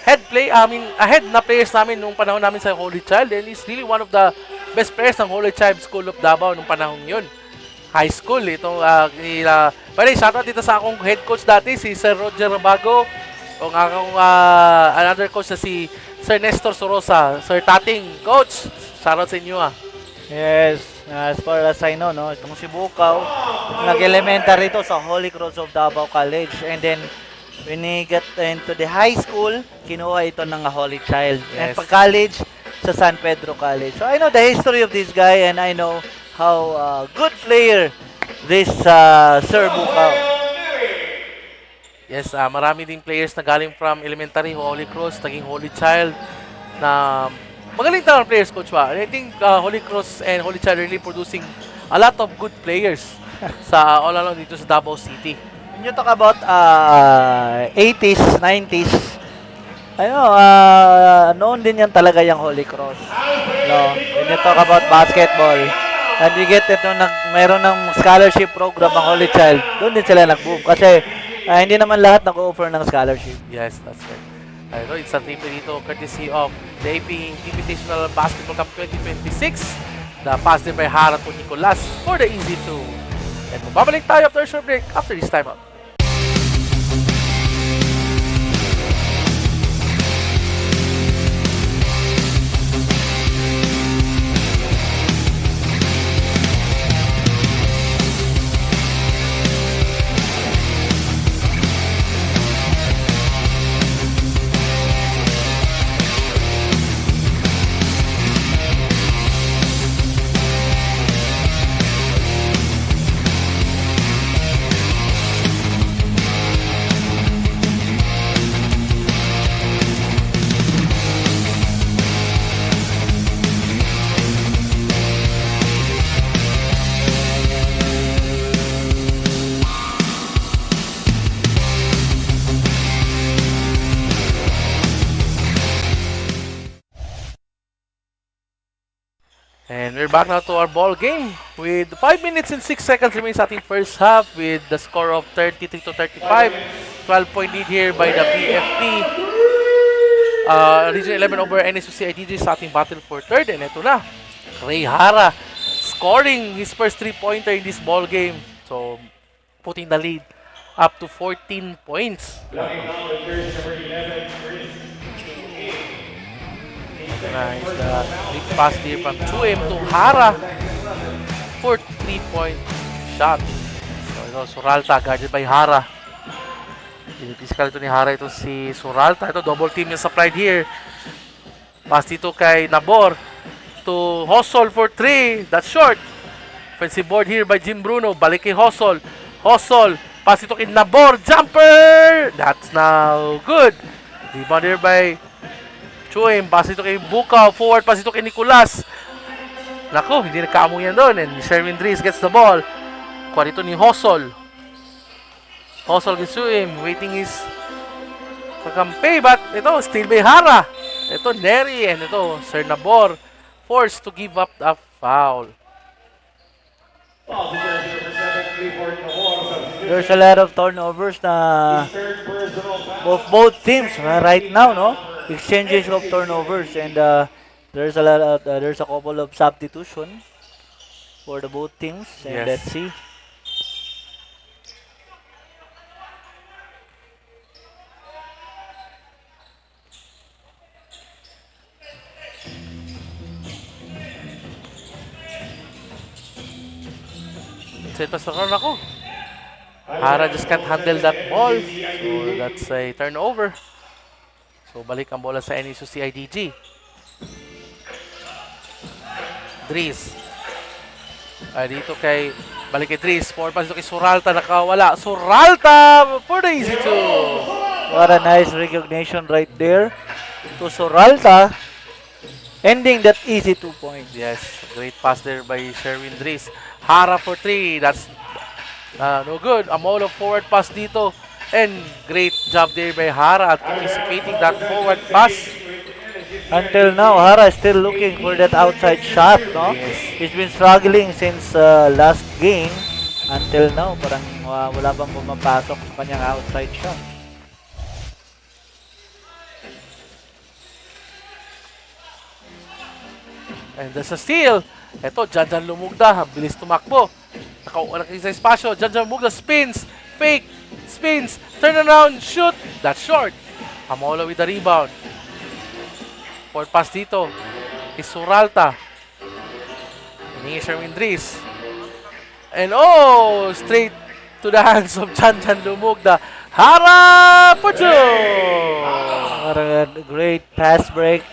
ahead na players namin nung panahon namin sa Holy Child. And he's really one of the best players ng Holy Child School of Davao nung panahon yun. High school, itong pwede, shoutout dito sa akong head coach dati, si Sir Roger Rabago. O nga akong another coach na si Sir Nestor Sorosa. Sir Tating, coach, shoutout sa inyo Yes, as far as I know, no, itong si Bukaw, nag-elementary ito sa Holy Cross of Davao College. And then, when he got into the high school, kinuha ito ng Holy Child. And Yes. pag-college, sa San Pedro College. So, I know the history of this guy and I know how good player this Sir Bukaw. Yes, marami ding players na galing from elementary, Holy Cross, naging Holy Child, na magaling talaga players, Coach Wa. And I think Holy Cross and Holy Child really producing a lot of good players sa all along dito sa Davao City. When you talk about 80s, 90s, noon din yan talaga yung Holy Cross. No, when you talk about basketball, and we get ito, mayroon ng scholarship program ang Holy Child, doon din sila nag-boom. Kasi hindi naman lahat nag-offer ng scholarship. Yes, that's right. I know it's a triple dito courtesy of the AP Invitational Basketball Cup 2026. The pass din by Harat to Nicolas for the easy 2. And magbabalik tayo after a short break after this timeout. And we're back now to our ball game with 5 minutes and 6 seconds remaining sa ating first half with the score of 33-35. 12-point lead here by the BFP. Region 11 over NSU CIDG sa ating battle for third. And ito na, Ray Hara scoring his first 3-pointer in this ball game. So, putting the lead up to 14 points. Nice, the big pass here from Chuem to Hara for 3-point shot. So, ito, Suralta guarded by Hara. Physical ito ni Hara, ito si Suralta. Ito, double team yung supplied here. Pass dito kay Nabor to Hosol for 3. That's short. Offensive board here by Jim Bruno. Balik kay Hosol. Hosol. Pass dito kay Nabor. Jumper! That's now good. Rebound here by Chuem, pass ito kay Bukaw, forward pass ito kay Nicolas. Naku, hindi nagkaamo yan doon. And Sherwin Dries gets the ball. Kuha dito ni Hosol. Hosol kay Chuem, waiting his kakampi, but ito, still by Hara. Ito, Neri, and ito, Sir Nabor, forced to give up the foul. There's a lot of turnovers na both teams right now, no? Exchanges of turnovers, and there's a couple of substitution for the both teams, and Yes. let's see. Set pa sa karon ako. Hara just can't handle that ball. So that's a turnover. So balik ang bola sa NSU CIDG. Dries. Dito kay balik kay Dries. Forward pass dito kay Suralta, nakawala. Suralta for the easy 2. What a nice recognition right there to Soralta, ending that easy 2 points. Yes, great pass there by Sherwin Dries. Hara for 3. That's no good. Amolo forward pass dito. And great job there by Hara anticipating that forward pass. Until now, Hara is still looking for that outside shot, no? Yes. He's been struggling since last game. Until now, parang wala bang pumapasok sa kanyang outside shot. And there's a steal. Ito, Janjan Lumugda. Bilis tumakbo. Nakisa espasyo. Janjan Lumugda spins. Fake. Spins. Turn around. Shoot. That's short. Amolo with the rebound. Forward pass dito. Is Suralta. Hiningi Sherwin Dries. And oh! Straight to the hands of Janjan Lumugda. Hara for 2! What a great pass break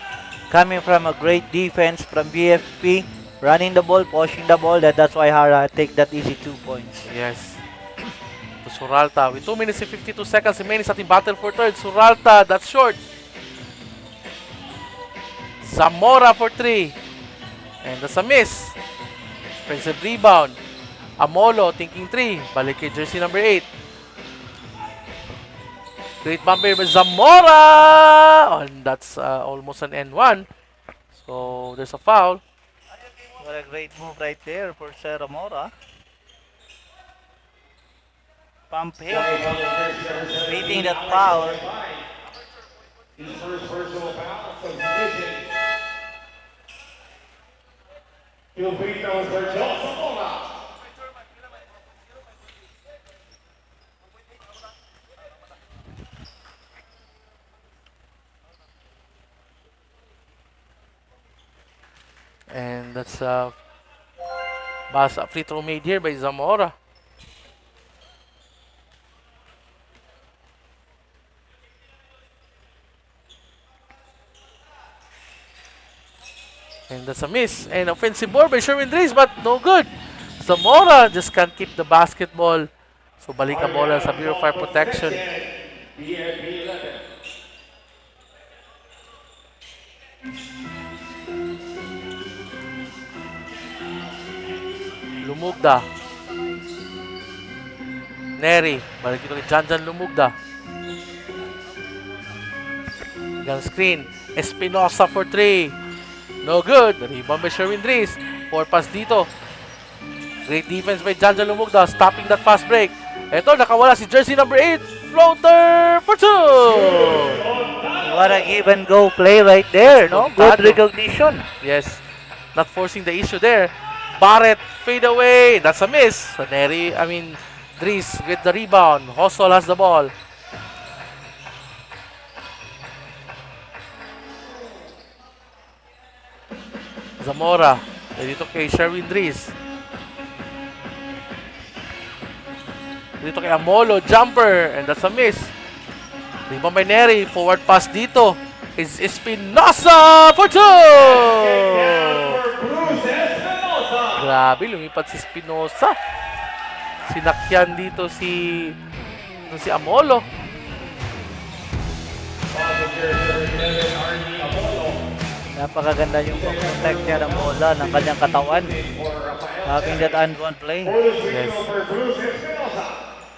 coming from a great defense from BFP. Running the ball, pushing the ball. That's why Hara take that easy 2 points. Yes. To Suralta. With 2 minutes and 52 seconds remaining sa ating battle for third. Suralta, that's short. Zamora for 3. And that's a miss. Offensive rebound. Amolo thinking 3. Balik kay jersey number 8. Great bumper by Zamora! And that's almost an N1. So there's a foul. What a great move right there for Serramora. Pumping, beating that foul. His first personal foul of the division. He'll beat those for Joseph Mola. And that's a free throw made here by Zamora. And that's a miss. And offensive board by Sherwin Dries, but no good. Zamora just can't keep the basketball. So balik ang bola sa Bureau of Fire Protection. BFP 11. Lumugda. Neri. Balik ito kay Janjan Lumugda. Gun screen. Espinosa for 3. No good. Rebound by Sherwin Dries. 4 pass dito. Great defense by Janjan Lumugda. Stopping that fast break. Ito, nakawala si jersey number 8. Floater for 2. What a give and go play right there, no? Good Contado. recognition. Yes. Not forcing the issue there. Barrett, fade away. That's a miss. So Dries with the rebound. Hosol has the ball. Zamora. Dito kay Sherwin Dries. Dito kay Amolo. Jumper. And that's a miss. Rebound by Neri. Forward pass dito. Is Espinosa for 2! Grabe, lumipat si Espinosa. Sinakyan dito si Amolo. Napakaganda yung pag-protect niya ng bola ng kanyang katawan. Having that and-one play. Yes.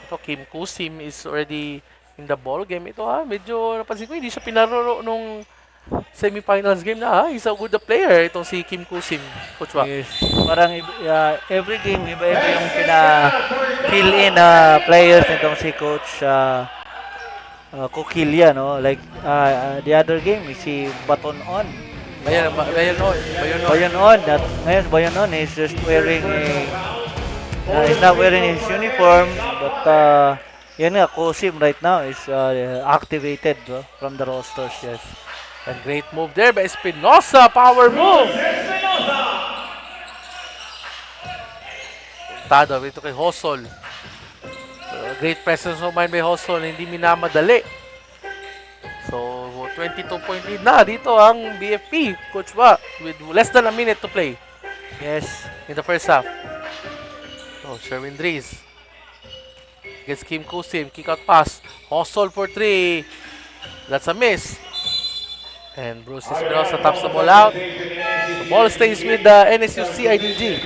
Ito, Kim Kusim is already in the ball game. Ito medyo napansin ko, hindi siya pinaroro nung semifinals game na He's a good player. Itong si Kim Kusim. Coach Wa. Yes. Parang every game, iba-iba yung pina-fill in players nitong si Coach Kukilya, no? Like, the other game, si Baton On. Bayon on. Bayon On. Ngayon, Bayon On is just wearing he's not wearing his uniform, but yan nga, Kusim right now is activated from the rosters. Yes. And great move there by Espinosa. Power move. Tado dito kay Hosol. Great presence of mind by Hosol. Hindi minamadali. So, 22-point lead na dito ang BFP. Coach Wa, with less than a minute to play. Yes. In the first half. So, Sherwin Dries. Gets Kim Kusim. Kick out pass. Hustle for 3. That's a miss. And Bruce Espinosa taps the ball out. The ball stays with the NSU CIDG.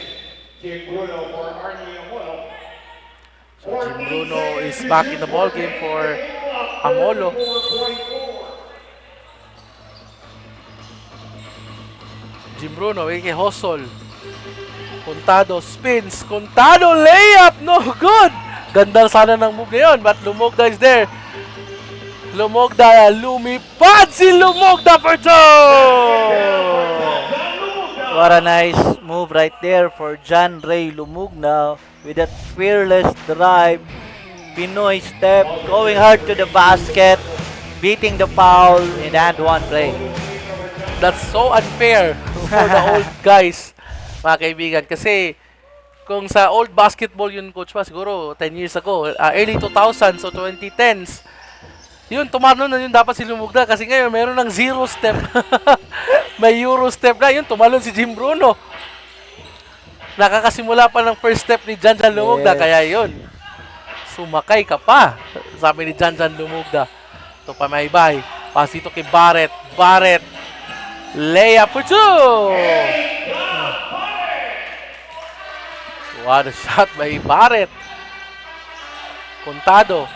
Jim Bruno for Arnie Amolo. So Jim Bruno is back in the ball game for Amolo. 4.4. Jim Bruno, Ike Hustle. Contado spins. Contado layup. No good. Ganda sana ng move na yun. But Lumogda is there. Lumogda. Lumipad si Lumogda for 2. What a nice move right there for John Ray Lumugna with that fearless drive. Pinoy step, going hard to the basket, beating the foul in and one play. That's so unfair for the old guys, mga kaibigan. Kasi kung sa old basketball yun, coach pa, siguro 10 years ago, early 2000s o 2010s, yun, tumalo na yun dapat si Lumugda. Kasi ngayon, meron ng zero step. May euro step na. Yun, tumalon si Jim Bruno. Nakakasimula pa ng first step ni Janjan Lumugda. Yes. Kaya yun, sumakay ka pa, sabi ni Janjan Lumugda. Ito pa may bay. Pass dito kay Barrett. Barrett. Layup for 2. What a shot by Barrett. Contado.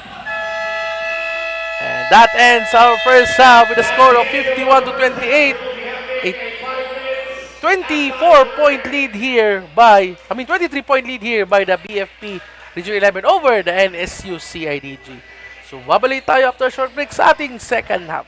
And that ends our first half with a score of 51 to 28. A 24-point lead here by, 23-point lead here by the BFP Region 11 over the NSU CIDG. So, babalik tayo after a short break sa ating second half.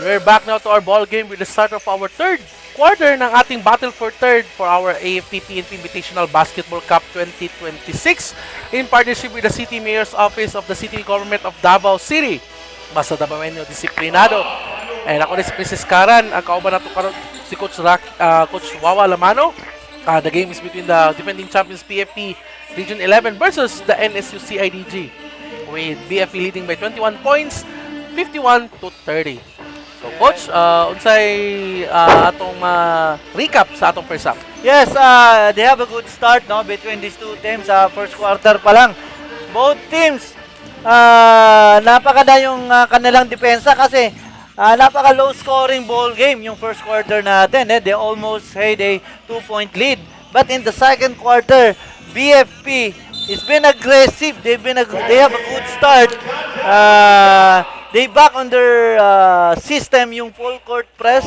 we're back now to our ball game with the start of our third quarter ng ating battle for third for our AFP-PNP Invitational Basketball Cup 2026 in partnership with the City Mayor's Office of the City Government of Davao City. Basta Dabamenyo Disiplinado. And ako si Princess Karan, ang kauban nato karon si Coach Wawa Lamano. The game is between the defending champions BFP Region 11 versus the NSU CIDG, with BFP leading by 21 points, 51 to 30. So coach, unsay atong recap sa atong first half? Yes, they have a good start no between these two teams. First quarter pa lang, both teams napakada yung kanilang depensa kasi napaka low scoring ball game yung first quarter natin. They almost had a 2-point lead. But in the second quarter, BFP has been aggressive. They have a good start. They back on their system, yung full court press.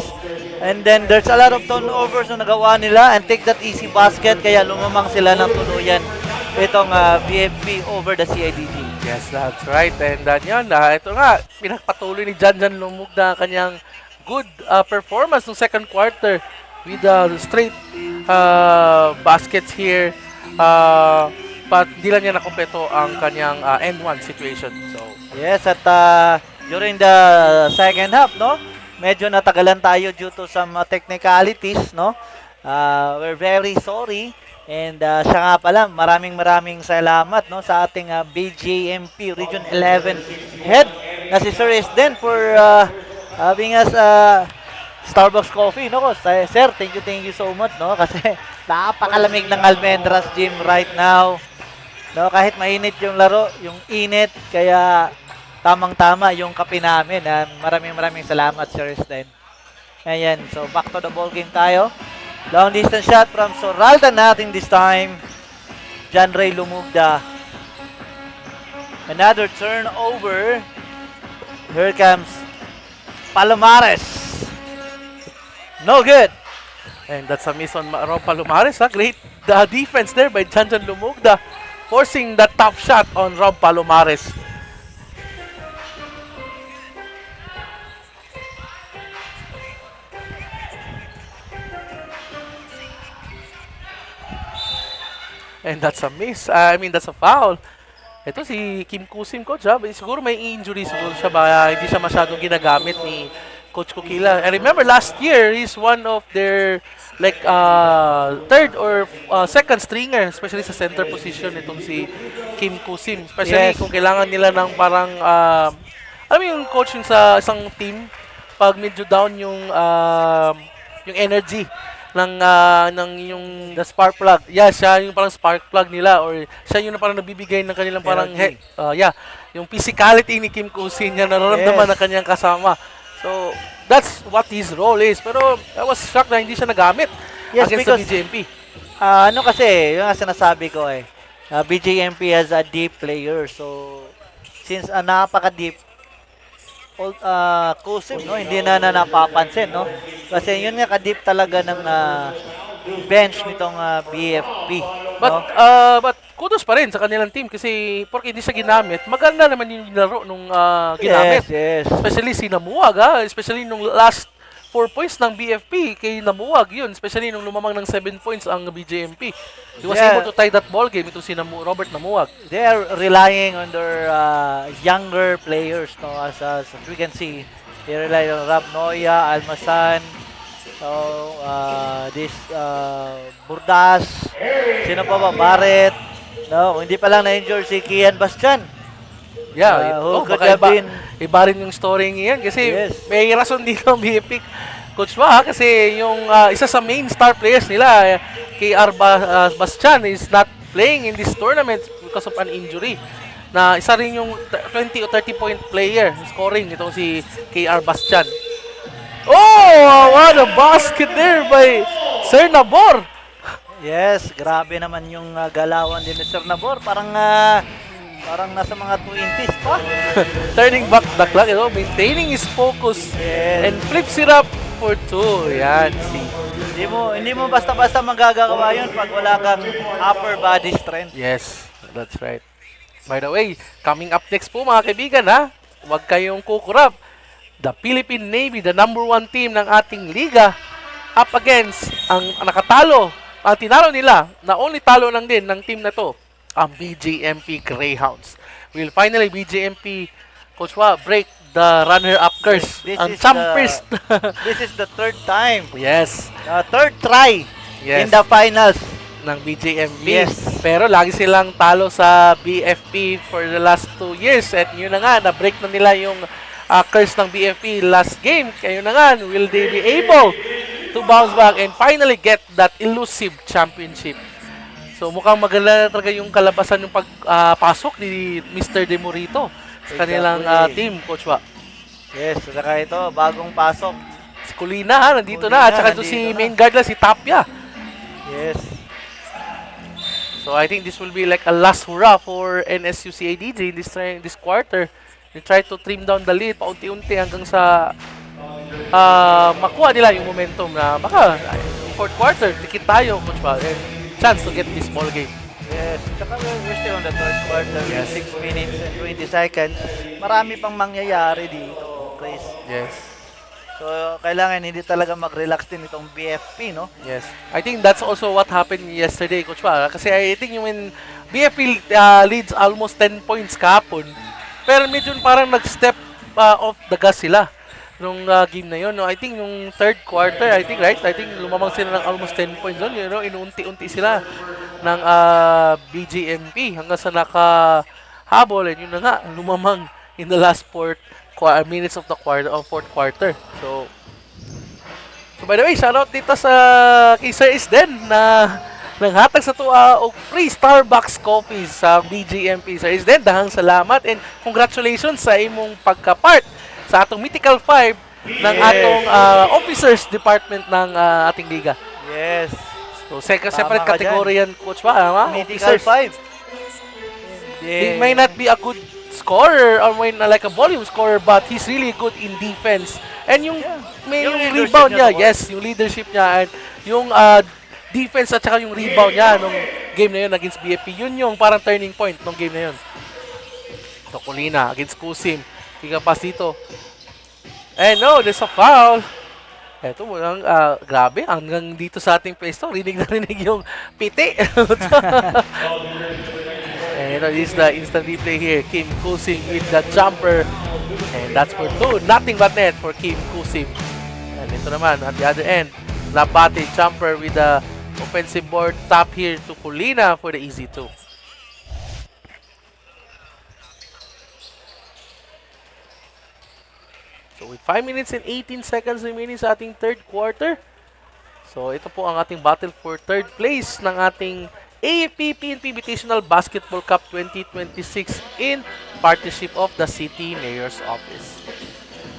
And then there's a lot of turnovers na nagawa nila and take that easy basket. Kaya lumamang sila ng tuluyan itong BFP over the CIDG. Yes, that's right. And yun, ito nga, pinagpatuloy ni Janjan Lumug na kanyang good performance ng second quarter with straight baskets here. But di lang niya nakompleto ang kanyang end one situation. So yes, at during the second half, no, medyo natagalan tayo due to some technicalities, no. We're very sorry. And siya nga pala, maraming salamat no sa ating BJMP Region 11 head na si Sir Esden for having us Starbucks coffee, no? Sir, thank you so much, no? Kasi napakalamig ng Almendras Gym right now. No, kahit mainit yung laro, yung init, kaya tamang-tama yung kape namin. Maraming salamat, Sir Esden. Ayan, so back to the ball game tayo. Long distance shot from Soralda natin this time. John Ray Lumugda. Another turnover. Here comes Palomares. No good. and that's a miss on Rob Palomares. Great defense there by Janjan Lumugda, forcing the tough shot on Rob Palomares. And that's a miss. I mean, that's a foul. Ito si Kim Kusim, coach. Siguro may injury siguro siya ba? Hindi siya masyadong ginagamit ni Coach Kukila. And remember, last year, he's one of their like third or second stringer, especially sa center position itong si Kim Kusim. Especially kung kailangan nila ng parang, alam mo yung coaching sa isang team, pag medyo down yung energy ng yung the spark plug. Yeah, siya yung parang spark plug nila, or siya yung parang nagbibigay ng kanilang parang yung physicality ni Kim Kusin niya nararamdaman ng kanyang kasama. So that's what his role is. Pero I was shocked na hindi siya nagamit against the BJMP. Kasi yung sinasabi ko BJMP has a deep player. So since napaka-deep, Kusim, no, hindi na napapansin, no, kasi yun nga ka-deep talaga ng bench nitong BFP, no? But kudos pa rin sa kanilang team kasi porque hindi siya ginamit, maganda naman yung laro nung ginamit. Yes. Especially si Namuwag, especially nung last 4 points ng BFP kay Namuwag yun, especially nung lumamang ng 7 points ang BJMP. He was able to tie that ball game. Ito si Robert Namuwag. They are relying on their younger players, no, as we can see. They rely on Rob Noya, Almasan, so this Burdas, sino pa ba, Barrett, no, hindi pa lang na-injure si Kian Bastian. Yeah, iba rin yung story ngayon kasi may rason dito ang BFP, Coach Wa, kasi yung isa sa main star players nila, KR Bastian, is not playing in this tournament because of an injury. Na isa rin yung 20 o 30 point player scoring itong si KR Bastian. Oh, what a basket there by Sir Nabor. Yes, grabe naman yung galawan din ni Sir Nabor, parang nasa mga 20s pa. Turning back the clock, maintaining his focus and flips it up for 2. Yan, see. Hindi mo basta-basta magagawa yun pag wala kang upper body strength. Yes, that's right. By the way, coming up next po mga kaibigan, huwag kayong kukurap. the Philippine Navy, the #1 team ng ating liga, up against ang nakatalo, ang tinalo nila, na only talo lang din ng team na to, ang BJMP Greyhounds. Will finally BJMP, Coach Wa, break the runner-up curse. This Ang is champers. this is the third time. Yes. Third try Yes. in the finals. Ng BJMP. Yes. Pero lagi silang talo sa BFP for the last 2 years. At yun na nga, na-break na nila yung curse ng BFP last game. Kaya yun na nga, will they be able to bounce back and finally get that elusive championship? So mukhang maganda na talaga yung kalabasan yung pagpasok ni Mr. De Morito sa kanilang team, Coach Wa. Yes, saka ito, bagong pasok. Si Kulina, nandito na. At saka ito si nandito na. main guard lang, si Tapia. Yes. So I think this will be like a last hurrah for NSU CIDG in this quarter. They try to trim down the lead paunti-unti hanggang sa makuha nila yung momentum na baka fourth quarter, tikit tayo, Coach Val, and chance to get this ball game. Yes, saka we're still on the third quarter. Yes. 6 minutes and 20 seconds. Marami pang mangyayari dito, Chris. Yes. So, kailangan hindi talaga mag-relax din itong BFP, no? Yes. I think that's also what happened yesterday, Coach Val. Kasi I think yung BFP leads almost 10 points kahapon. Pero medyo parang nag-step off the gas sila nung game na yun. No? I think yung third quarter, I think lumamang sila ng almost 10 points doon. You know, inuunti-unti sila ng BGMP hanggang sa nakahabol. And yun na nga, lumamang in the last minutes of the fourth quarter. So by the way, shoutout dito sa kay Sir Isden na nanghatag sa tuwa og free Starbucks coffees sa BGMP. Sir Isden, dahang salamat and congratulations sa imong pagka-part sa atong Mythical 5 ng atong officers department ng ating liga. Yes. So separate ka category yan, Coach ba? Mythical 5. He may not be a good scorer or like a volume scorer, but he's really good in defense. And yung Yung rebound niya, leadership niya, yes, yung leadership niya and yung defense at saka yung rebound niya nung game na yun against BFP, yun yung parang turning point nung game na yun. Ito, Colina against Kusim. Tika pass dito. And no, there's a foul. Eto, grabe, hanggang dito sa ating place to, rinig na rinig yung piti. And this is the instant replay here. Kim Kusim with the jumper. And that's for 2. Nothing but net for Kim Kusim. And ito naman, at the other end, Labate jumper with the offensive board top here to Colina for the easy 2. So with 5 minutes and 18 seconds remaining sa ating third quarter. So ito po ang ating battle for third place ng ating AFP-PNP Invitational Basketball Cup 2026 in partnership of the City Mayor's Office.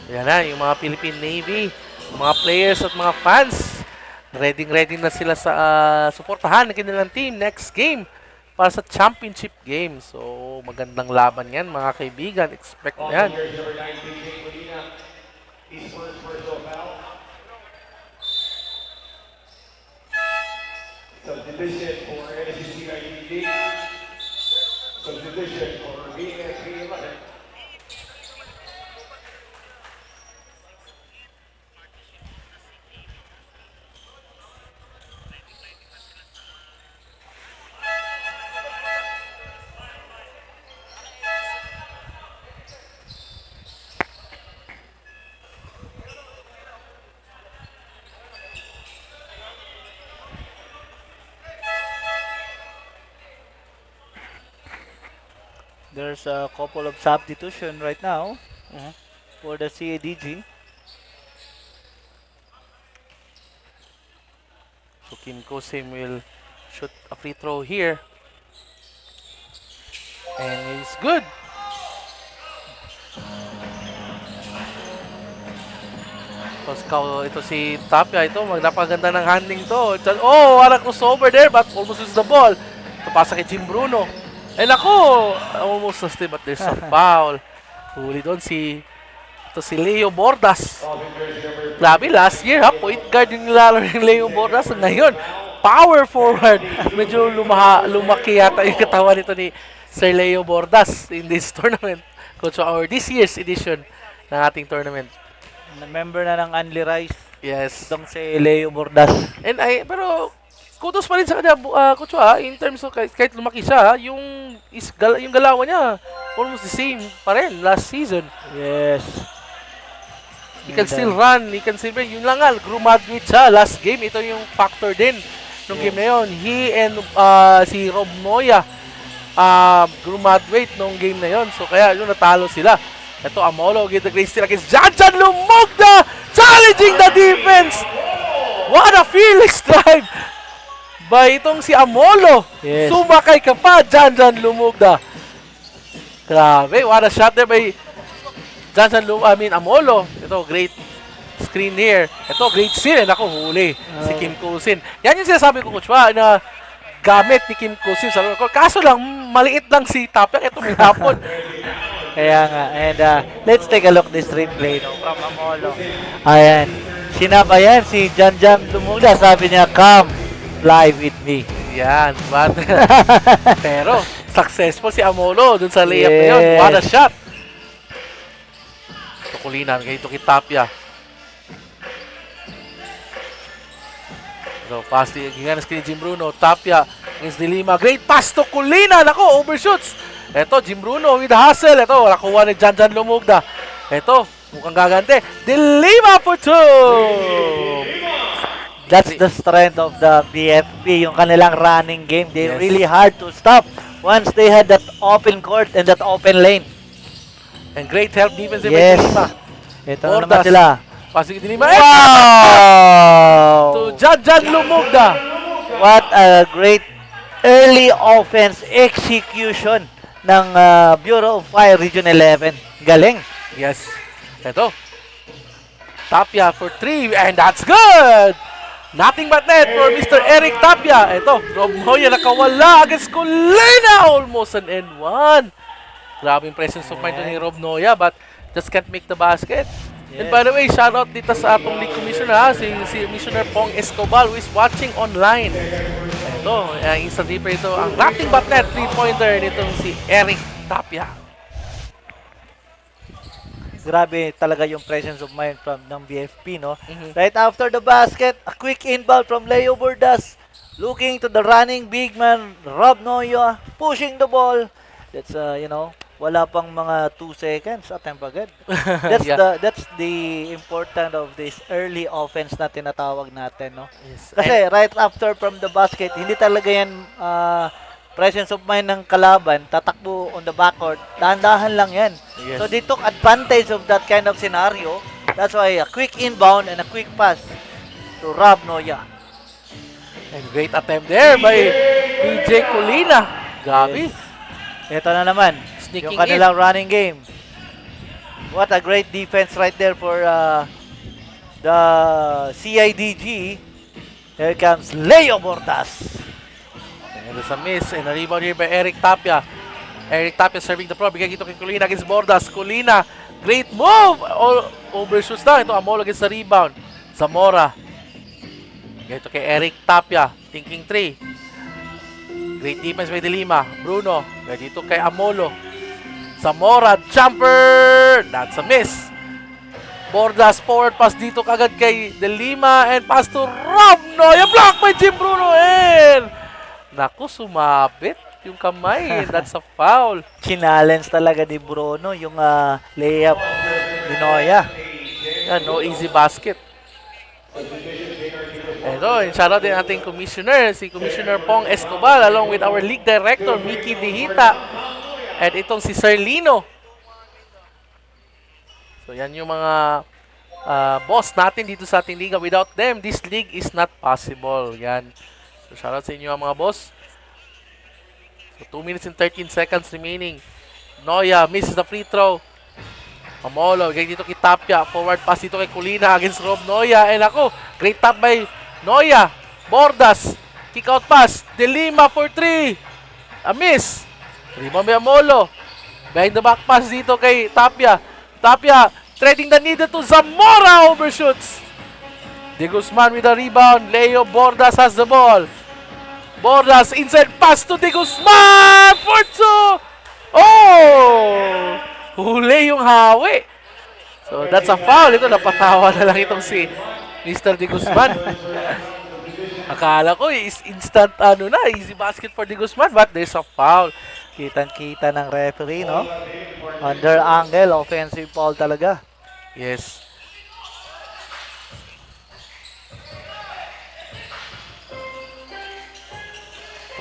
Yan na, yung mga Philippine Navy, mga players at mga fans, ready na sila sa suportahan ng kanilang team next game para sa championship game. So magandang laban yan, mga kaibigan. Expect na yan. Subdivision for NSU CIDG. Subdivision for BFP 11. There's a couple of substitution right now for the CIDG. So Kim Kusim will shoot a free throw here. And it's good. Ito si Tapia, napaganda ng handling to. Oh, what a crossover there, but almost lose the ball. Ito pasa kay Jim Bruno. Eh nako, almost lost it, but there's a foul. Huli doon si Leo Bordas. Grabe, last year point guard yung nilalaro ng Leo Bordas. Ngayon, power forward. Medyo lumaki yata yung katawan nito ni Sir Leo Bordas in this tournament. Coach, or this year's edition ng ating tournament. Member na ng Anli Rice. Yes. Itong si Leo Bordas. Pero kudos pa rin sa kanya, Coach in terms of kahit lumaki siya, yung galawan niya almost the same pa rin last season. Yes. He can still run, he can still yun lang nga, graduate siya last game. Ito yung factor din nung game na yun. He and si Rob Noya graduate nung game na yun. So kaya yun, natalo sila. Ito, Amolo get the great steal against Janjan Lumogda, challenging the defense. What a fearless drive by itong si Amolo. Yes. Sumakay ka pa, Janjan Lumogda. Grabe, what a shot there by Amolo. Ito, great screen here. Ito, great steal. Ako, huli. Si Kim Kusin. Yan yung sinasabi ko, Coach na gamit ni Kim Kusin sa laro. Kaso lang, maliit lang si Tapia. Ito, may hapon. Kaya nga. And let's take a look this replay from Amolo. Ayan. Sinabayan si Janjan Lumugda. Sabi niya, come fly with me. Yan. But, pero, successful si Amolo dun sa layup na yun. What a shot. Ito, Kulinan. Ito kay Tapia. So, pass di Giganas kay Jim Bruno. Tapia against Dilima. Great pass to Kulinan. Ako, overshoots. Ito, Jim Bruno with the hustle. Ito, nakuha ni Janjan Lumugda. Ito, mukhang gagante. Dilima for 2. That's the strength of the BFP, yung kanilang running game. They're really hard to stop once they had that open court and that open lane. And great help defense by Yes. Dilima. Ito na naman sila. Passing Dilima. Wow! To Janjan Lumugda. What a great early offense execution ng Bureau of Fire Region 11. Galing. Yes. Ito. Tapia for 3. And that's good. Nothing but net for Mr. Eric Tapia. Ito. Rob Moya nakawala against Colina. Almost an N1. Grabe yung presence of mind ni Rob Noya, but just can't make the basket. And by the way, shout out dito sa atong league commissioner, si Commissioner Pong Escobar, who is watching online. Ito, instant replay ito. Ang nothing but net 3-pointer nitong si Eric Tapia. Grabe talaga yung presence of mind from ng BFP, no? Right after the basket, a quick inbound from Leo Bordas. Looking to the running big man, Rob Noya, pushing the ball. That's, wala pang mga 2 seconds, attempt agad. That's the important of this early offense na tinatawag natin, no? Yes. Kasi right after from the basket, hindi talaga yan presence of mind ng kalaban, tatakbo on the backcourt, dahan-dahan lang yan. Yes. So they took advantage of that kind of scenario. That's why a quick inbound and a quick pass to Rob Noya. And great attempt there by PJ Colina. Gabi. Ito na naman, Sneaking yung kanilang running game. What a great defense right there for the CIDG. Here comes Leo Bordas. And there's a miss and a rebound here by Eric Tapia. Eric Tapia serving the pro. Bigyan ito kay Colina against Bordas. Colina, great move! Overshoots na. Ito, Amolo against the rebound. Zamora. Bigyan ito kay Eric Tapia. Thinking 3. Great defense by Dilima. Bruno. Bigyan dito kay Amolo. Zamora, jumper! That's a miss. Bordas, forward pass dito kagad kay Dilima and pass to Rob Noya. Block by Jim Bruno and naku, sumabit yung kamay. That's a foul. Challenge talaga ni Bruno yung layup ni Noya. Yan, no easy basket. Ito, shoutout din ating commissioner, si Commissioner Pong Escobar, along with our league director, Mickey Dihita. At itong si Sir Lino. So yan yung mga boss natin dito sa ating liga. Without them, this league is not possible. Yan. So shoutout sa inyo mga boss. So 2 minutes and 13 seconds remaining. Noya misses the free throw. Amolo, ganyan dito kay Tapia. Forward pass dito kay Colina against Rob Noya. And ako, great tap by Noya. Bordas. Kick out pass. Dilima for 3. A miss. Rebound by Amolo. Behind the back pass dito kay Tapia. Tapia, threading the needle to Zamora. Overshoots. De Guzman with the rebound. Leo Bordas has the ball. Bordas, inside pass to De Guzman for 2. Oh! Huli yung hawi. So that's a foul. Ito, napatawa na lang itong si Mr. De Guzman. Akala ko is instant ano na, easy basket for De Guzman, but there's a foul. Kitang-kita ng referee, no? Under angle, offensive foul talaga. Yes.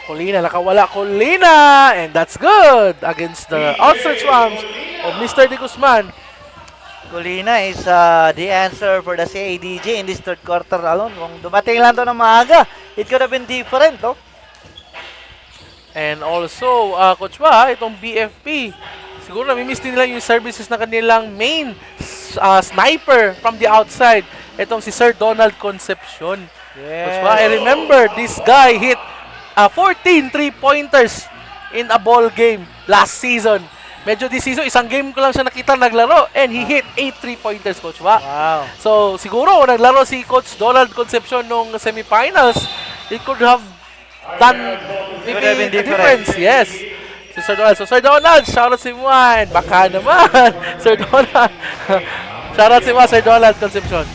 Colina, nakawala Colina, and that's good against the outstretched arms of Mr. De Guzman. Colina is the answer for the CIDG in this third quarter alone. Kung dumating lang to ng maaga, it could have been different, no? And also, Coach Wa, itong BFP, siguro namimiss din nila yung services ng kanilang main sniper from the outside. Itong si Sir Donald Concepcion. Coach Wa, I remember this guy hit 14 3-pointers in a ball game last season. Medyo this season, isang game ko lang siya nakita naglaro and he hit 8 3-pointers, Coach Wa. Wow. So, siguro, naglaro si Coach Donald Concepcion nung semifinals, it could have done maybe have been a different. difference. Yes. Si Sir Donald. So, Sir Donald, shoutout si Juan. Baka naman. Sir Donald. Shoutout si Juan, Sir Donald Concepcion.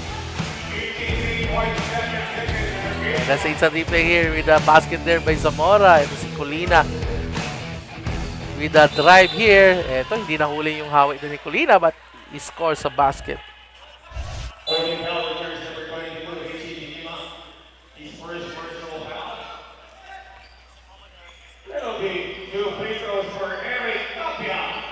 That's a instant replay here with the basket there by Zamora. Ito si Colina. With the drive here. Ito, hindi nahuli yung hawak doon ni Colina, but he scores a basket. That'll be 2 free throws for Eric Tapia.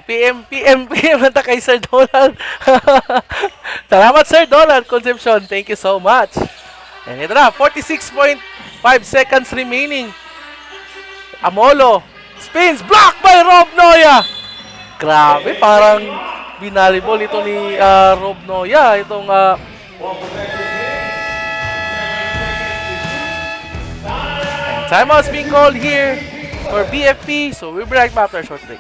PM na kay Sir Donald. Salamat, Sir Donald Concepcion. Thank you so much. And ito na, 46.5 seconds remaining. Amolo spins, blocked by Rob Noya. Grabe, parang binalibol ito ni Rob Noya. Itong and timeout's being called here for BFP. So we'll be right back after a short break.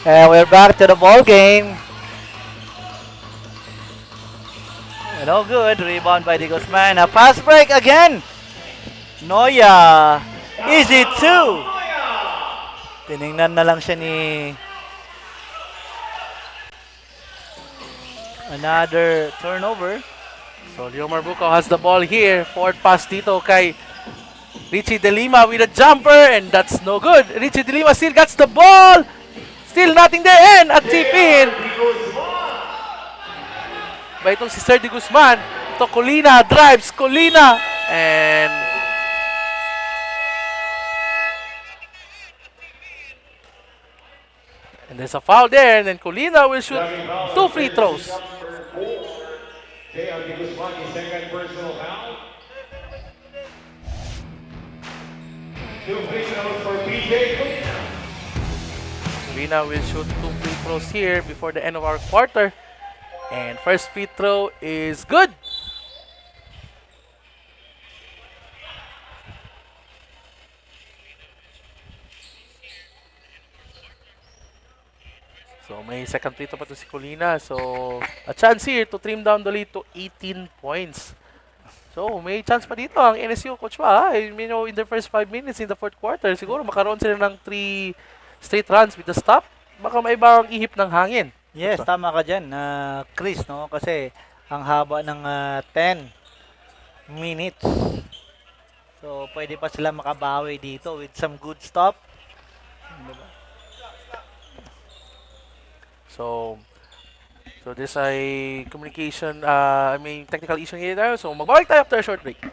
And we're back to the ball game. No good. Rebound by De Guzman. A fast break again. Noya. Is it two? Tiningnan na lang siya ni another turnover. So Leo Marbuco has the ball here. Forward pass dito kay Richie De Lima with a jumper, and that's no good. Richie De Lima still gets the ball. Still nothing there, and a tip-in by itong si Sir De Guzman. Ito Colina, drives, Colina, and there's a foul there, and then Colina will shoot 2 free throws. J.R. De Guzman, his second personal foul. 2 free throws for PJ Colina. Colina will shoot 2 free throws here before the end of our quarter. And first free throw is good. So may second free throw pa to si Colina. So a chance here to trim down the lead to 18 points. So may chance pa dito ang NSU, Coach Pa. I mean, in the first 5 minutes in the fourth quarter, siguro makaroon sila ng 3 straight runs with the stop. Baka may ibang ihip ng hangin. Yes, tama ka dyan, Chris, no? Kasi ang haba ng 10 minutes. So, pwede pa sila makabawi dito with some good stop. Diba? So, there's a communication, technical issue here tayo. So, magbalik tayo after a short break.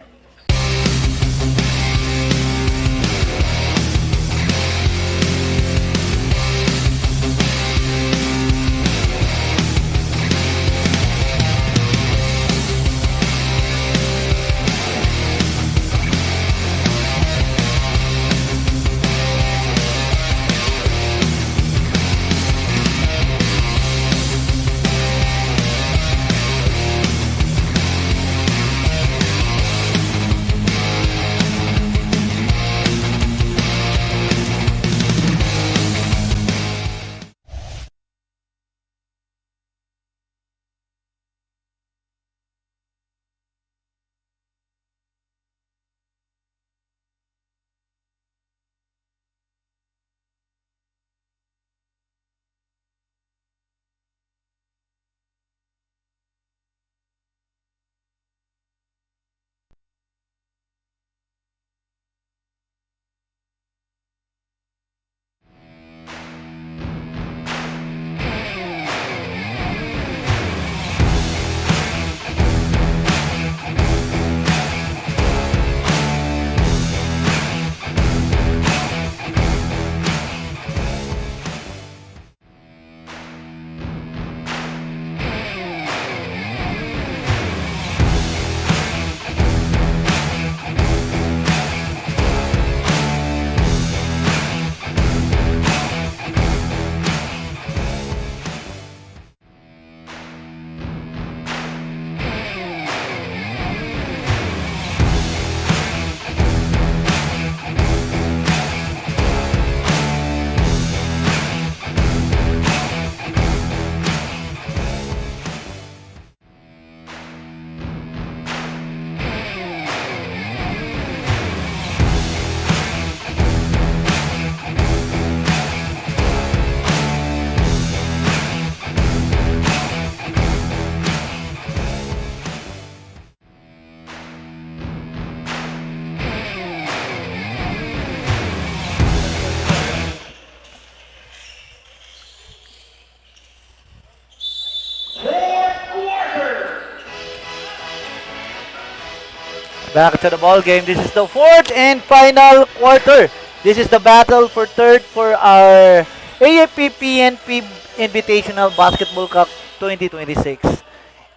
Back to the ball game. This is the fourth and final quarter. This is the battle for third for our AFP-PNP Invitational Basketball Cup 2026.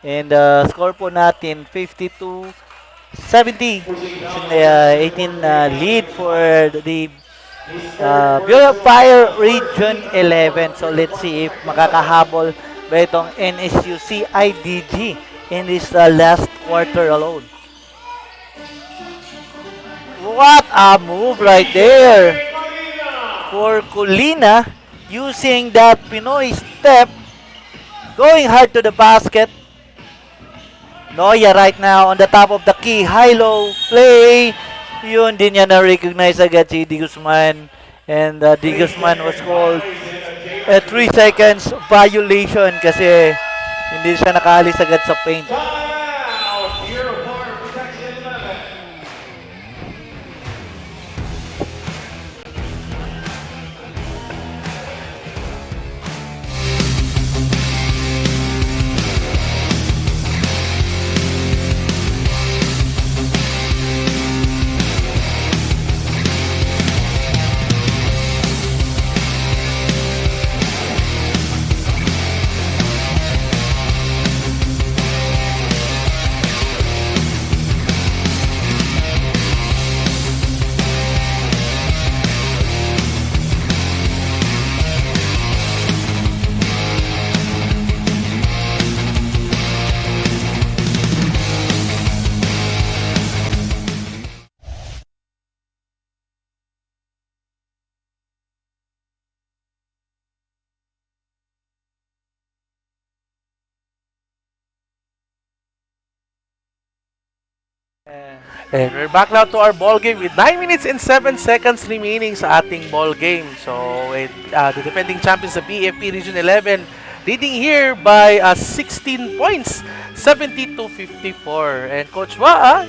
And score po natin 52-70. It's in the 18 lead for the Bureau of Fire Region 11. So let's see if makakahabol ba itong NSU CIDG in this last quarter alone. What a move right there for Colina, using that Pinoy step, going hard to the basket. Noya right now on the top of the key, high-low play. Yun, din niya na-recognize agad si D. Guzman. And D. Guzman was called a 3 seconds violation kasi hindi siya nakaalis agad sa paint. And we're back now to our ball game with 9 minutes and 7 seconds remaining sa ating ball game. So, the defending champions sa BFP Region 11 leading here by 16 points, 70-54. And Coach Wa,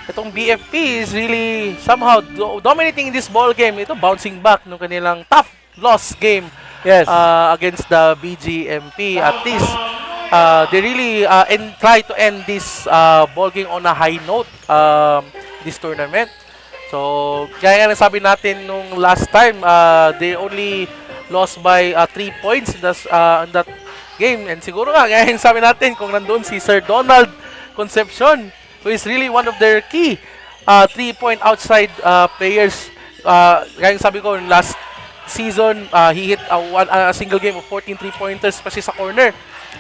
itong BFP is really somehow dominating in this ball game. Ito, bouncing back nung kanilang tough loss game Yes. against the BGMP. At least, they really try to end this ball game on a high note this tournament. So, kaya nga sabi natin nung last time, they only lost by 3 points in that game. And siguro nga, kaya yung sabi natin, kung nandun si Sir Donald Concepcion, who is really one of their key 3-point outside players. Kaya yung sabi ko, last season, he hit a single game of 14 3-pointers, especially sa corner.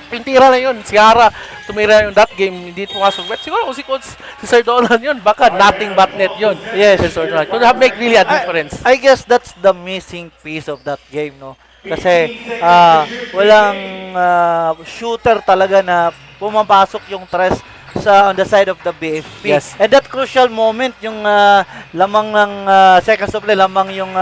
Pintira na yun. Si Hara, tumira yung that game, hindi pumasok. But siguro kung si Sir Donald yun, baka nothing but net yun. Yes. Sir Donald. Could have make really a difference. I guess that's the missing piece of that game, no? Kasi walang shooter talaga na pumapasok yung tres on the side of the BFP. Yes. And that crucial moment, yung lamang ng seconds of play, lamang yung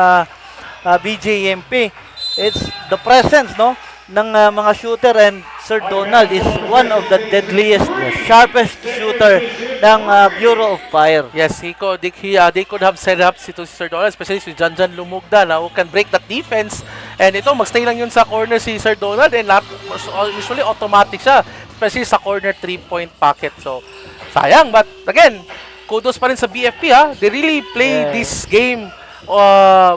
BJMP. It's the presence, no, ng mga shooter, and Sir Donald is one of the deadliest, sharpest shooter ng Bureau of Fire. Yes, they could have set up si Sir Donald, especially si Janjan Lumugda na who can break that defense. And ito, magstay lang yun sa corner si Sir Donald, and usually automatic siya, especially sa corner 3-point pocket. So, sayang. But again, kudos pa rin sa BFP, ha. They really play this game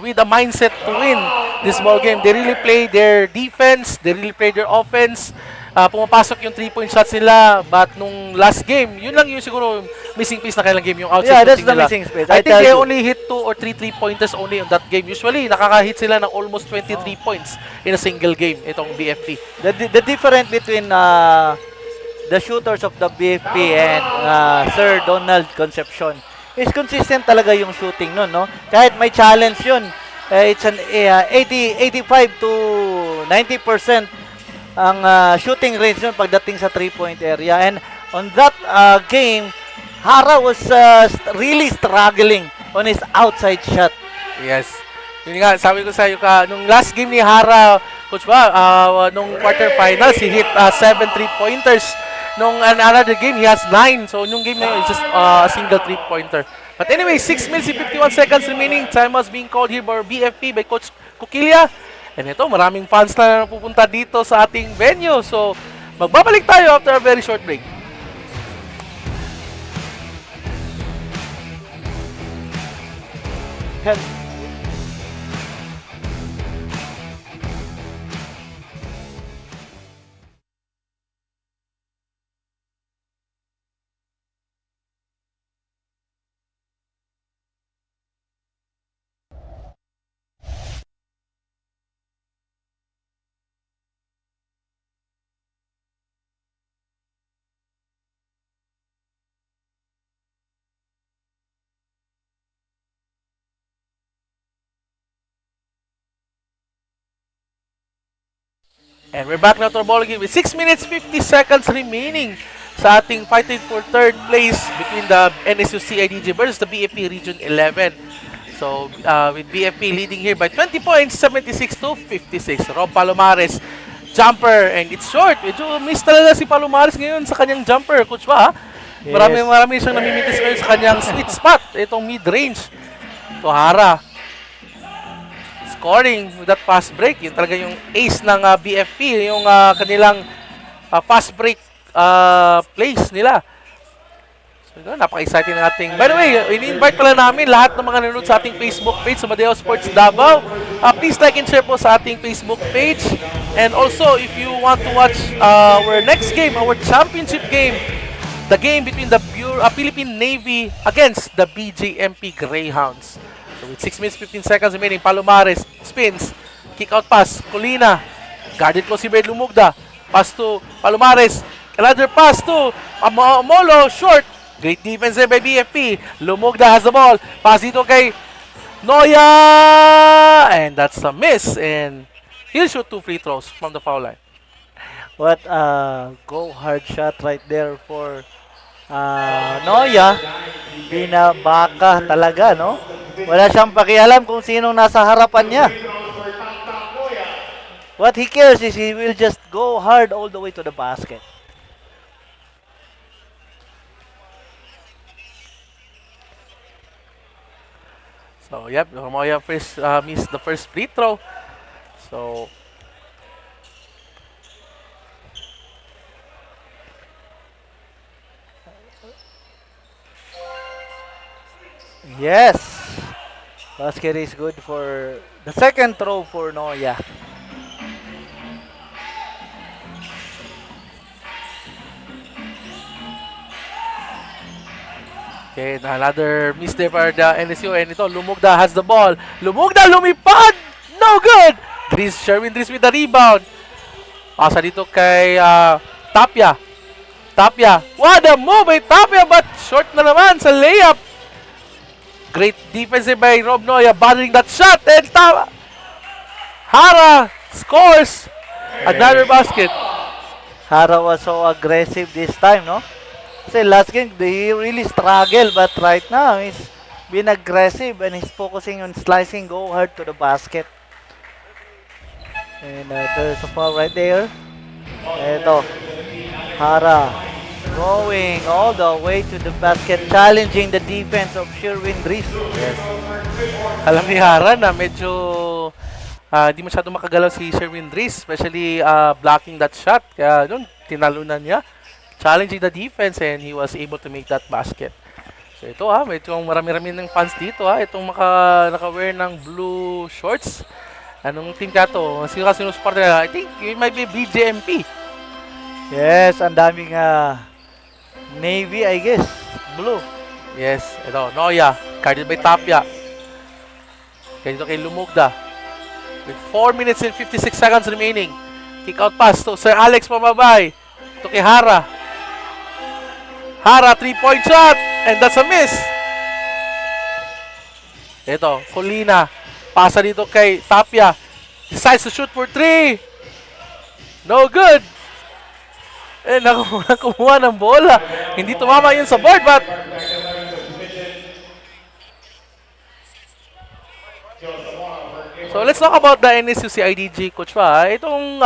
with a mindset to win this ball game. They really play their defense, they really play their offense. Pumapasok yung 3-point shots nila, but nung last game, yun lang yung siguro missing piece na kailang game, yung outside That's shooting the nila. missing space. I think they only hit 2 or 3 3-pointers only on that game. Usually, nakaka-hit sila ng almost 23 points in a single game, itong BFP. The difference between the shooters of the BFP and Sir Donald Concepcion is consistent talaga yung shooting nun, no? Kahit may challenge yun, it's an 85 to 90% ang shooting range nun pagdating sa 3-point area. And on that game, Hara was really struggling on his outside shot. Yes. Yun nga, sabi ko sa iyo nung last game ni Hara, Coach Ba, nung quarterfinals, he hit 7 3-pointers. Nung another game, he has 9. So, nung game na yun, it's just a single 3-pointer. But anyway, 6 minutes and 51 seconds remaining. Time was being called here by BFP by Coach Kukilia. And ito, maraming fans na pupunta dito sa ating venue. So, magbabalik tayo after a very short break. And we're back now to our ball game with 6 minutes 50 seconds remaining sa ating fighting for third place between the NSU CIDG versus the BFP Region 11. So, with BFP leading here by 20 points, 76-56. Rob Palomares, jumper, and it's short. Medyo miss talaga si Palomares ngayon sa kanyang jumper, Coach Ba? Yes. Marami siyang namimitis ngayon sa kanyang sweet spot, itong mid-range. Hara scoring with that fast break. Yun talaga yung ace ng BFP, yung kanilang fast break plays nila. So, napaka-exciting ng ating... By the way, ini-invite pala namin lahat ng mga nanonood sa ating Facebook page, sa Madeo Sports Davao. Please like and share po sa ating Facebook page. And also, if you want to watch our next game, our championship game, the game between the Philippine Navy against the BJMP Greyhounds. So with 6 minutes 15 seconds remaining, Palomares spins, kick out pass, Colina, guarded close si Bird Lumugda, pass to Palomares, another pass to Amolo, short, great defense there by BFP, Lumugda has the ball, pass dito kay Noya, and that's a miss, and he'll shoot 2 free throws from the foul line. What a go hard shot right there for Noya. Binabaka talaga, no? Wala siyang pakialam kung sinong nasa harapan niya. What he cares is he will just go hard all the way to the basket. So, yep, Moya first missed the first free throw. So, Yes. Basket is good for the second throw for Noya. okay, another miss there for the NSU. And ito, Lumugda has the ball. Lumugda, lumipad! No good! Sherwin Dries with the rebound. Pasa dito kay Tapia. Tapia. What a move by Tapia, but short na naman sa layup. Great defensive by Rob Noya, bothering that shot. And Hara scores another basket. Hara was so aggressive this time, no? Kasi last game, he really struggled, but right now, he's been aggressive and he's focusing on slicing, go hard to the basket. And there's a foul right there. Ito, Hara going all the way to the basket, challenging the defense of Sherwin Dries. Yes. Alam ni Hara na medyo di masyado makagalaw si Sherwin Dries, especially blocking that shot. Kaya yun, tinalunan niya. Challenging the defense and he was able to make that basket. So ito medyo marami-rami ng fans dito itong naka-wear ng blue shorts. Anong team ka to? Sino ka sinusupport nila? I think it might be BJMP. Yes, ang daming navy, I guess. Blue. Yes, ito, Noya, guarded by Tapia. Kaya dito kay Lumugda. With 4 minutes and 56 seconds remaining. Kick out pass to Sir Alex Pamabay. Ito kay Hara. Hara, 3-point shot! And that's a miss! Ito, Colina. Pasa dito kay Tapia. Decides to shoot for 3. No good! Eh, nakumuha ng bola. Hindi tumama yun sa board, but so let's talk about the NSU CIDG, Coach Pa. Itong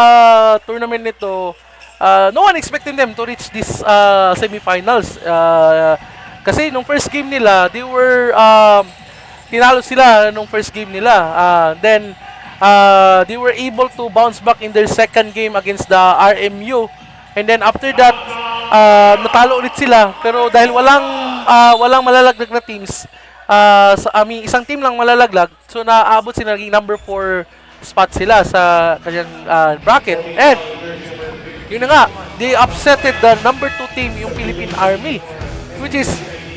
tournament nito, no one expected them to reach this semifinals. Kasi nung first game nila, they were tinalo sila nung first game nila. Then they were able to bounce back in their second game against the RMU. And then after that, natalo ulit sila. Pero dahil walang malalaglag na teams, isang team lang malalaglag, so naabot sila, naging number 4 spot sila sa kanyang bracket. And yun na nga, they upsetted the number 2 team, yung Philippine Army, which is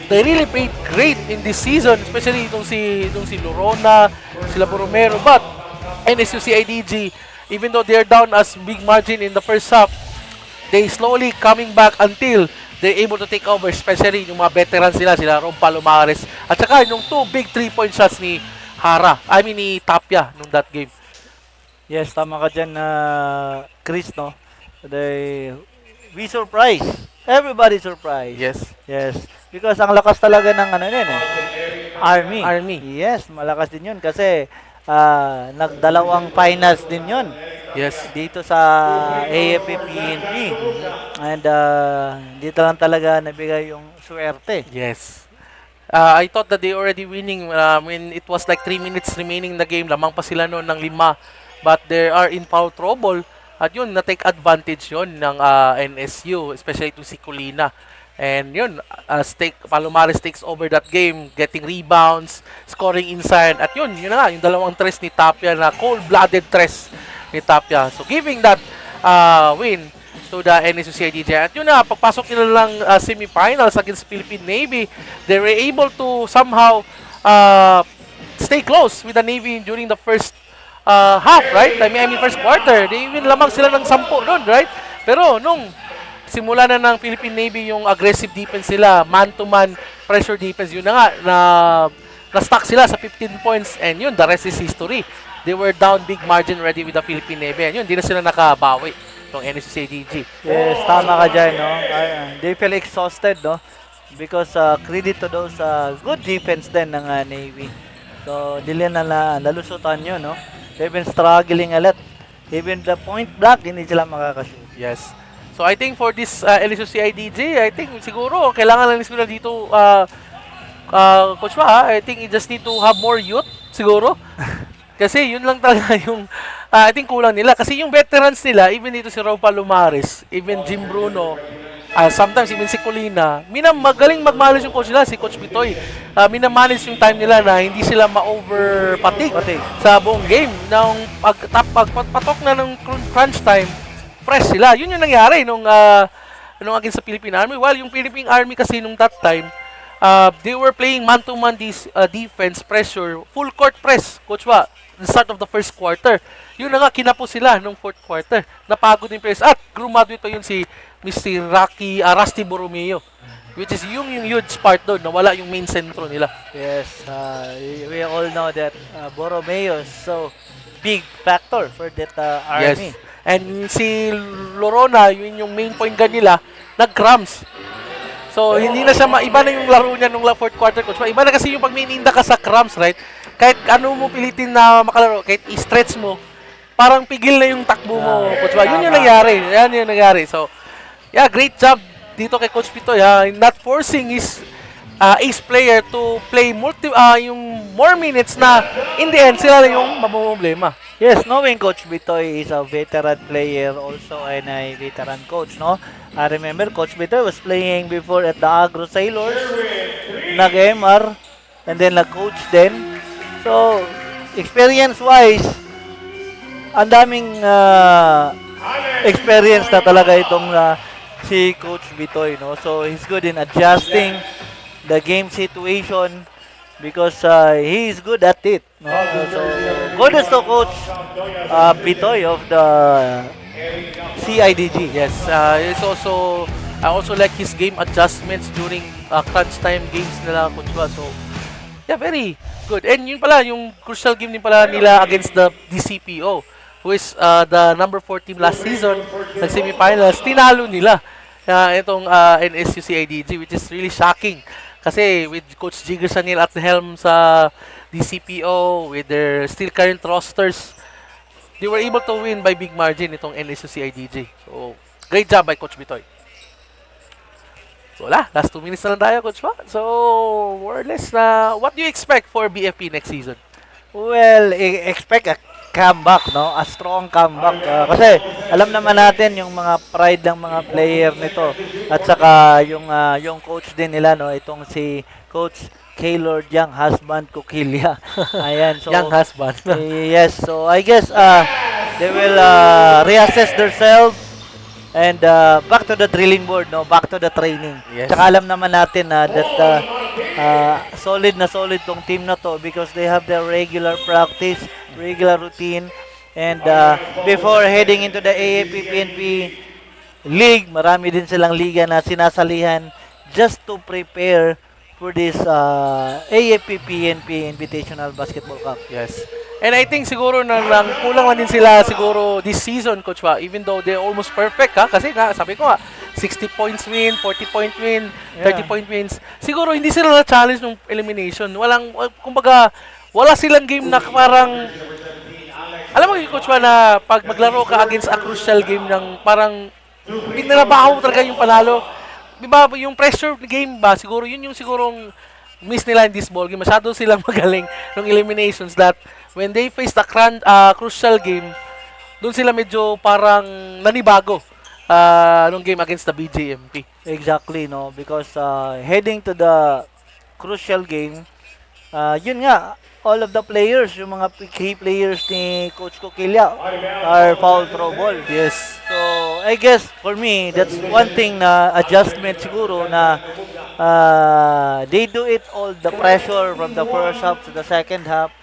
they really played great in this season, especially itong si Lorona, sila Borromero. But NSU CIDG, even though they're down as big margin in the first half, they slowly coming back until they're able to take over, especially yung mga veterans sila Ron Palomares, at saka yung 2 big 3-point shots ni ni Tapia nung that game. Yes, tama ka dyan, Chris, no? We surprised. Everybody surprised. Yes. Yes. Because ang lakas talaga ng Army. Army. Yes, malakas din yun kasi nagdalawang finals din yun. Yes. Dito sa AFP-PNP. And dito lang talaga nabigay yung swerte. Yes. I thought that they already winning when it was like 3 minutes remaining in the game. Lamang pa sila noon ng 5. But they are in foul trouble. At yun, na-take advantage yun ng NSU, especially to si Colina. And yun, Palomares takes over that game, getting rebounds, scoring inside. At yun na nga, yung dalawang tres ni Tapia na cold-blooded tres ni Tapia. So giving that win to the NSU CIDG. At yun na, pagpasok nila lang semifinals against Philippine Navy, they were able to somehow stay close with the Navy during the first half, right? I mean first quarter. They even lamang sila ng 10 doon, right? Pero nung simula na ng Philippine Navy yung aggressive defense sila, man-to-man pressure defense, yun na nga, na-stuck sila sa 15 points, and yun, the rest is history. They were down big margin already with the Philippine Navy, and yun, di na sila nakabawi ng NSU CIDG. Yes, tama ka dyan, no? They feel exhausted, no? Because credit to those good defense din ng Navy. So, dili na nalusutan yun, no? They've been struggling a lot Even the point blank, hindi sila makakashoot. Yes. So I think for this NSU CIDG, I think siguro kailangan lang siguro dito Coach Pa, I think you just need to have more youth siguro. Kasi yun lang talaga yung I think kulang nila. Kasi yung veterans nila, even dito si Raul Palomares, even Jim Bruno, sometimes even si Colina, magaling magmanage yung coach nila, si Coach Bitoy. Minamanage yung time nila na hindi sila ma-over fatigue sa buong game. Nung pagpatok na ng crunch time, fresh sila. Yun yung nangyari nung against sa Philippine Army. While yung Philippine Army kasi nung that time, they were playing man-to-man defense, pressure, full court press, Coach Pa, the start of the first quarter. Yun na nga, kinapos sila nung fourth quarter. Napagod yung press. At grumado ito yun si Mr. Rusty Borromeo, which is yung huge part doon, nawala yung main centro nila. Yes, we all know that Borromeo is so big factor for that Army. Yes. And si Lorona, yun yung main point guard nila, nag-cramps. So, hindi na siya iba na yung laro niya nung fourth quarter, Coach. Iba na kasi yung pag mininda ka sa cramps, right? Kahit ano mo pilitin na makalaro, kahit i-stretch mo, parang pigil na yung takbo mo, Coach. Yun yung nangyari. Yan yung nangyari. So, yeah, great job dito kay Coach Pitoy, in not forcing his ace player to play yung more minutes na in the end, sila lang yung mamumblema. Yes, knowing Coach Bitoy is a veteran player also and a veteran coach, no? I remember Coach Bitoy was playing before at the Agro Sailors, nag-MR, and then nag-coach din. So, experience-wise, ang daming experience na talaga itong si Coach Bitoy, no? So, he's good in adjusting the game situation because he is good at it, no? So, kudos to Coach Bitoy of the CIDG. Yes, it's also I also like his game adjustments during crunch time games nila, Coach Ba. So, yeah, very good. And yun pala, yung crucial game din pala nila against the DCPO, who is the number 4 team last season, nag-semifinals, tinalo nila itong NSU CIDG, which is really shocking. Kasi with Coach Jigger Sanil at the helm sa DCPO, with their still current rosters, they were able to win by big margin itong NSU CIDG. So, great job by Coach Bitoy. So, wala. Last 2 minutes na lang tayo, Coach Pa. So, more or less, what do you expect for BFP next season? Well, expect a comeback, no? A strong comeback. Kasi alam naman natin yung mga pride ng mga player nito. At saka yung coach din nila, no? Itong si Coach Kaylord Young Husband Kukilya. Ayan, so Young husband. yes, so I guess they will reassess themselves and back to the drilling board, no? Back to the training. Yes. Tsaka alam naman natin that solid na solid tong team na to because they have their regular practice, regular routine, and before heading into the AFP-PNP League, marami din silang liga na sinasalihan just to prepare for this AFP-PNP Invitational Basketball Cup. Yes. And I think siguro kulang lang din sila siguro this season, Coach Pa, even though they're almost perfect, kasi nga, sabi ko nga, 60 points win, 40 point win, 30 point wins. Siguro hindi sila na-challenge ng elimination. Kumbaga, wala silang game na parang, alam mo yung Coach Pa na pag maglaro ka against a crucial game ng parang, pinarabaho mo talaga yung panalo. Diba, yung pressure game ba, siguro yun yung sigurong miss nila in this ball game. Masyado silang magaling ng eliminations that when they face the crucial game, doon sila medyo parang nanibago nung game against the BJMP. Exactly, no? Because heading to the crucial game, yun nga, all of the players, yung mga key players ni Coach Kukilya are foul trouble. Yes. So, I guess for me, that's one thing na adjustment siguro na they do it all the pressure from the first half to the second half.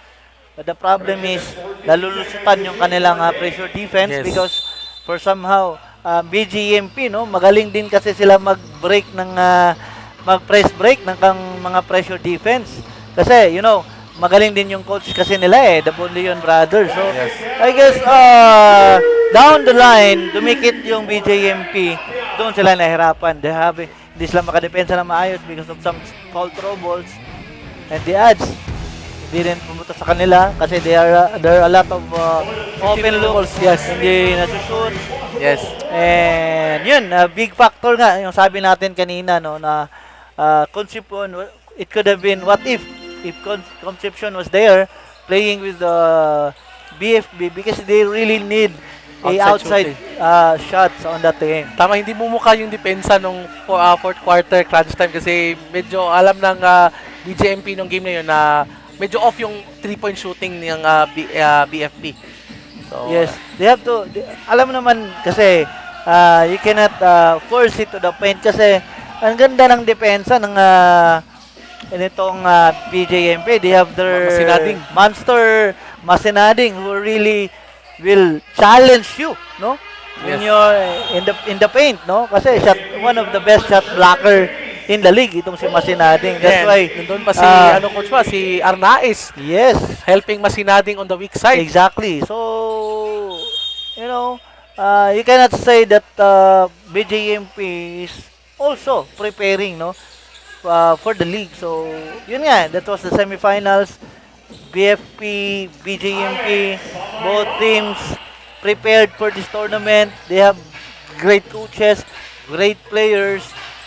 But the problem is, nalulusutan yung kanilang pressure defense Yes. because for somehow, BGMP, no, magaling din kasi sila mag-break ng, mag-press break ng mga pressure defense. Kasi, you know, magaling din yung coach kasi nila the Bonleon brothers. So, Yes. I guess, down the line, dumikit yung BJMP, doon sila nahirapan. Hindi sila makadepensa na maayos because of some foul troubles and the odds. didn't pumunta sa kanila kasi there are a lot of open looks, Yes. hindi nasushoot. Yes. And yun, big factor nga, yung sabi natin kanina, no, na Concepcion, it could have been, what if Concepcion was there, playing with the BFB because they really need a outside shots on that game. Tama, hindi mumukha yung depensa nung fourth quarter crunch time kasi medyo alam ng BJMP nung game na yun na medyo off yung 3-point shooting ng BFP. So, Yes, they have to, alam mo naman kasi you cannot force it to the paint kasi ang ganda ng depensa ng nitong BJMP. They have their Masinading. monster Masinading who really will challenge you, no? Yes. In the paint, no? Kasi one of the best shot blocker in the league itong si Masinading. That's Then, why nandun pa si coach ba, si Arnaiz yes, helping Masinading on the weak side. exactly. So, you cannot say that BJMP is also preparing, no, for the league. So, yun nga, that was the semifinals. BFP, BJMP, both teams prepared for this tournament. They have great coaches, great players.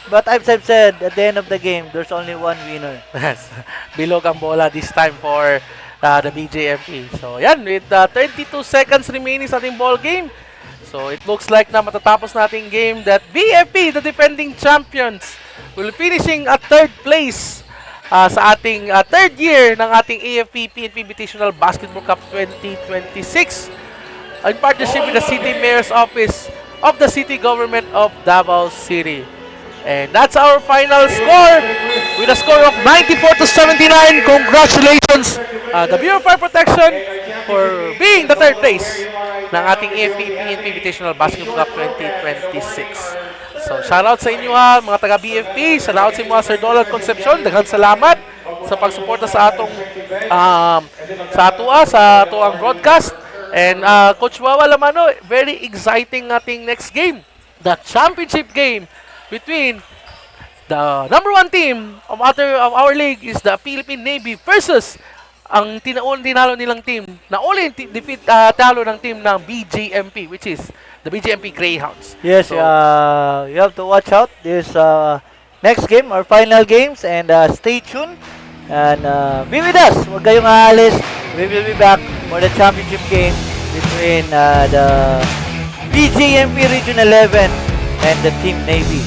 But I've said, at the end of the game, there's only one winner. Yes. Bilog ang bola this time for the BJMP. So, yan, with 32 seconds remaining sa ating ball game. So, it looks like na matatapos nating game that BFP, the defending champions, will finishing at third place sa ating third year ng ating AFP-PNP Invitational Basketball Cup 2026 in partnership with the City Mayor's Office of the City Government of Davao City. And that's our final score with a score of 94-79. Congratulations, the Bureau of Fire Protection for being the third place ng ating AFP-PNP Invitational Basketball Cup 2026. So, shoutout sa inyo mga taga-BFP. Shoutout sa inyo Sir Donald Concepcion. Daghang salamat sa pagsuporta sa atong sa ang broadcast. And Coach Wawa Lamano, very exciting ating next game. The championship game between the number 1 team of our league is the Philippine Navy versus ang tinalo nilang team na only defeat talo ng team ng BJMP, which is the BJMP Greyhounds. Yes, So, you have to watch out this next game, our final games, and stay tuned and be with us. Huwag kayong aalis. We will be back for the championship game between the BJMP Region 11 and the Team Navy.